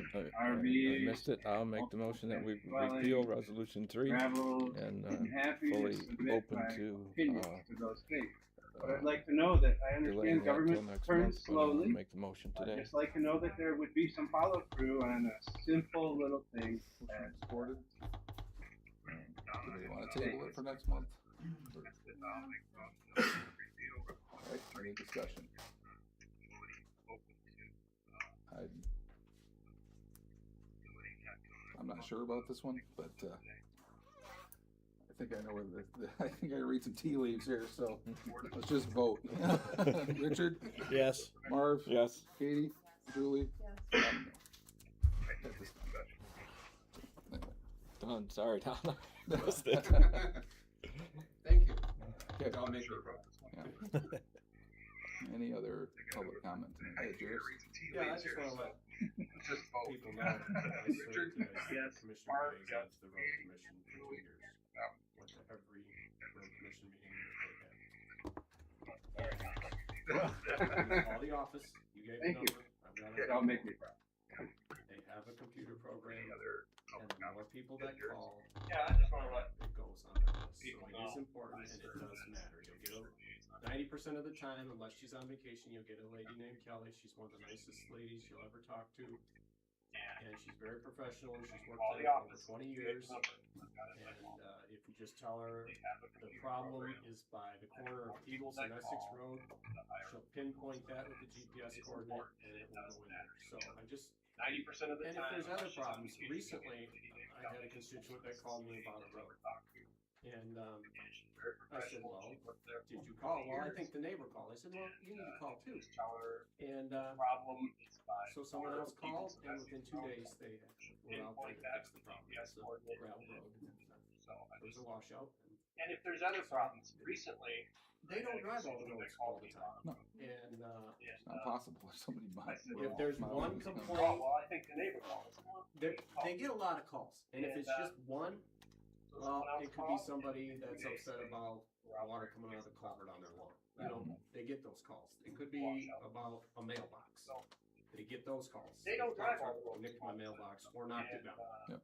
RVs, missed it. I'll make the motion that we multiple repeal dwellings, resolution 3 gravel, and I'm happy to fully submit open my to opinions to those things. But I'd like to know that I delaying understand that till government next turns month, but I'll slowly. make the motion I'd today. just like to know that there would be some follow through on a simple little thing. Supported. Do they want to table it for next month? Alright, any discussion? I'm not sure about this one, but I think I know where I think I read some tea leaves here, so let's just vote. Richard? Yes. Marv? Yes. Katie? Julie? yes. Don, sorry, Don. Missed it. Thank you. Okay. I'll make it. Any other public comment? Hey, Jared? Yeah, I just wanna let people know that I served as commissioner liaison to the road commission for 2 years. Went to every road commission meeting that they had. Call the office, you gave me Thank you. number, I've got it. That'll make me proud. They have a computer program, and the more people that call, Yeah, I just wanna let it goes on their list. So it is important and it does matter. You'll get 90% of the time, unless she's on vacation, you'll get a lady named Kelly. She's one of the nicest ladies you'll ever talk to. And she's very professional. She's worked there for over 20 years. And if you just tell her the problem is by the corner of Eagles and Essex Road, she'll pinpoint that with the GPS coordinate and it will go in there. So I just 90% of the and if time. there's other problems, recently I had a constituent that called me about a road. And I said, well, did you call? Well, I think the neighbor called. I said, well, you need to call too. And so someone else called, and within 2 days they were out there to fix the problem. It's a gravel road. There was a washout. And if there's other problems, recently. They don't drive all the roads all the time. No. And It's not possible if somebody buys it. if there's one Oh, complaint, well, I think the neighbor called. they get a lot of calls. And if it's just one, Well, it could be somebody that's upset about water coming out of the culvert on their lawn. You know, they get those calls. It could be about a mailbox. They get those calls. They don't Town drive all truck the way. nicked my mailbox or knocked it down. Yep.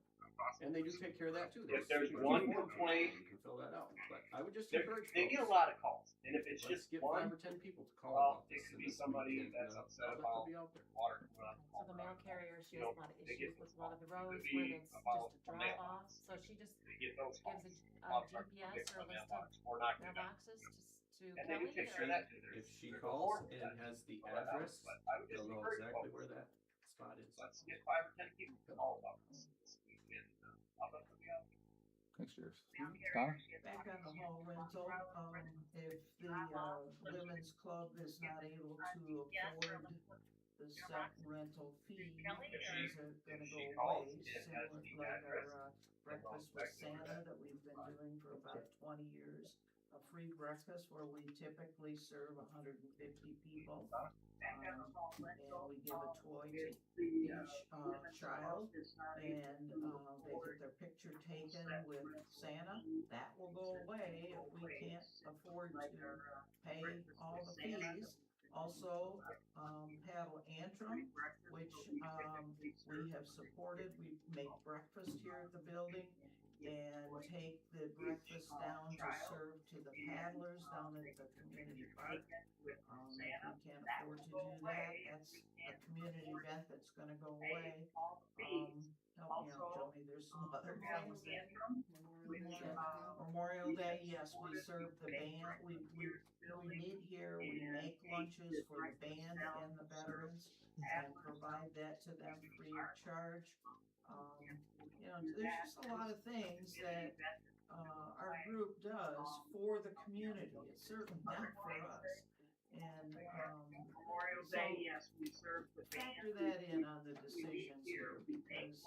And they do take care of that too. If there's a one form for that. complaint, You can fill that out. But I would just They encourage they get a folks, lot of calls, and if it's let's just get one, 5 or 10 people to call well, about it this. could and be this somebody week, and, that's upset I'll let about them be out there. water coming out of the So the mail carrier, she You has know, a lot of they issues get- with a lot of the roads be where it's about just a a drop mail. off, so she just They get those calls. gives a Water truck GPS nicked or a my list mailbox of or knocked it down. mailboxes to And they Kelly, can take care of or? that too. If she There's calls board and that has the fill that out, address, but I would just they'll know encourage exactly folks. where that spot is. Let's get 5 or 10 people to call about this week, and I'll let them be out. Thanks, Sheriff. Donna? Back on the hall rental, if the, women's club is not able to afford the set rental fee, these are gonna go away, similar like our, breakfast with Santa that we've been doing for about 20 years. A free breakfast where we typically serve 150 people. And we give a toy to each, child, and, they get their picture taken with Santa. That will go away if we can't afford to pay all the fees. Also, Paddle Antrim, which, we have supported. We make breakfast here at the building and take the breakfast down to serve to the paddlers down at the community park. If we can't afford to do that, that's a community event that's gonna go away. Help me out, Joni, there's some other things that. Memorial Day, yes, we serve the band, we meet here, we make lunches for the band and the veterans and provide that to them free of charge. You know, there's just a lot of things that, our group does for the community, it's certainly not for us. And, Memorial Day, yes, we serve the band. factor that in on the decisions here, because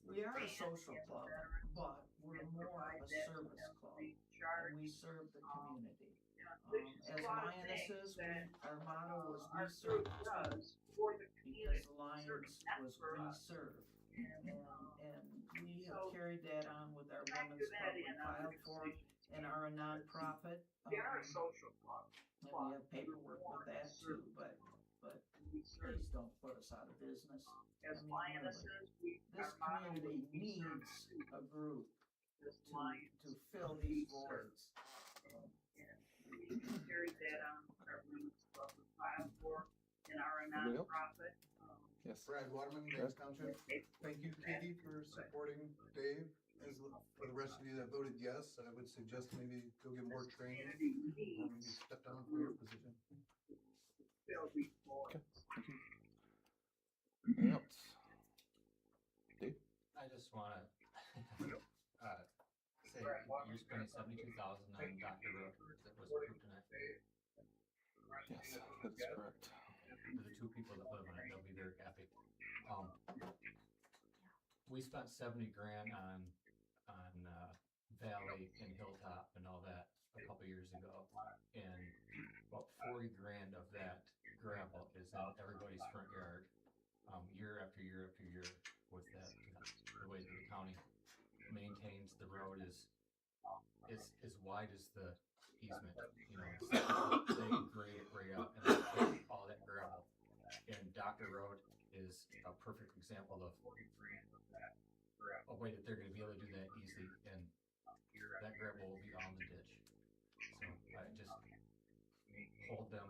we are a social club, but we're more of a service club, and we serve the community. As Lionesses, our motto was we serve too, because the Lions was we serve. And we have carried that on with our women's club, we filed for, and are a nonprofit. We are a social club. And we have paperwork with that too, but please don't put us out of business. As I mean, Lionesses, really, this community needs a group to fill these voids. We carried that on with our women's club, we filed for, and are a Anybody else? nonprofit. Yes. Brad Waterman, Banks Township. Thank you, Katie, for supporting Dave. As for the rest of you that voted yes, I would suggest maybe go get more training, or maybe step down from your position. Okay, thank you. Anything else? Dave? I just wanna, say, you're spending $72,000 on Dr. Road that was approved tonight. Yes, that's correct. The 2 people that live on it, they'll be very happy. We spent 70 grand on Valley and Hilltop and all that a couple years ago, and about 40 grand of that gravel is in everybody's front yard, year after year after year. With that, the way that the county maintains the road is as wide as the easement. You know, they grade it right up and they take all that gravel. And Dr. Road is a perfect example of a way that they're going to be able to do that easily, and that gravel will be on the ditch. So I just hold them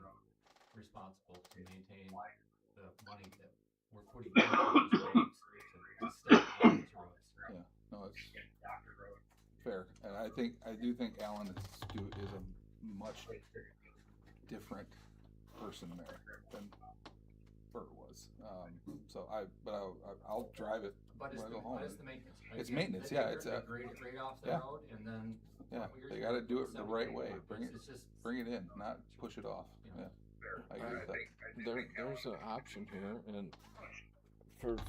responsible to maintain the money that we're putting into these roads to stay on these roads. Yeah, no, it's fair, and I do think Alan is a much different person there than Bert was. I'll drive it But when I go home. it's the maintenance. Right? It's maintenance, yeah. It's a grade it right off the yeah. road, and then Yeah, they got to do it the right way. Bring it in, not push it off. Yeah, I agree with that. There's an option here, and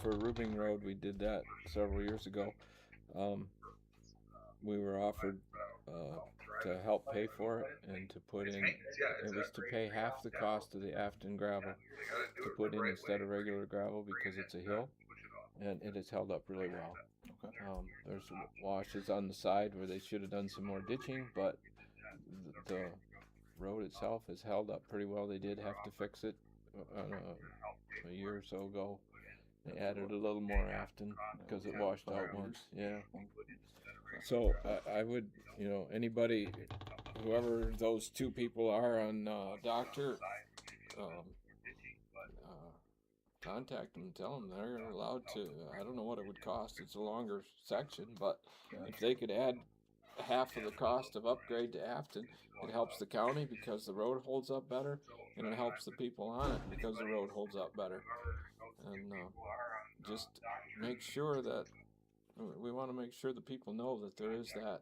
for Rubing Road, we did that several years ago. We were offered to help pay for it and to put in. It was to pay half the cost of the Afton gravel to put in instead of regular gravel because it's a hill, and it has held up really well. Okay. There's washes on the side where they should have done some more ditching, but the road itself has held up pretty well. They did have to fix it a year or so ago. They added a little more afton because it washed out once. Yeah. So I would, anybody, whoever those two people are on Doctor, contact them and tell them they're allowed to. I don't know what it would cost. It's a longer section, but if they could add half of the cost of upgrade to Afton, it helps the county because the road holds up better, and it helps the people on it because the road holds up better. And just make sure that we want to make sure the people know that there is that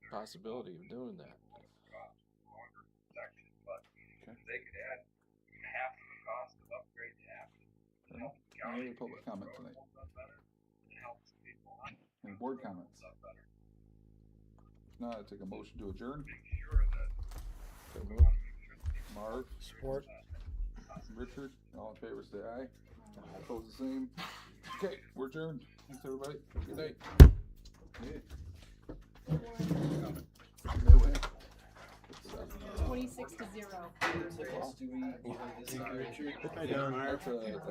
possibility of doing that. Any other public comment tonight? Any board comments? If not, I take a motion to adjourn. Marv? Support. Richard? All in favor say aye. Opposed the same. Okay, we're adjourned. Thanks everybody. Good night. Yeah. 26 to 0. Well, Put that down. that's a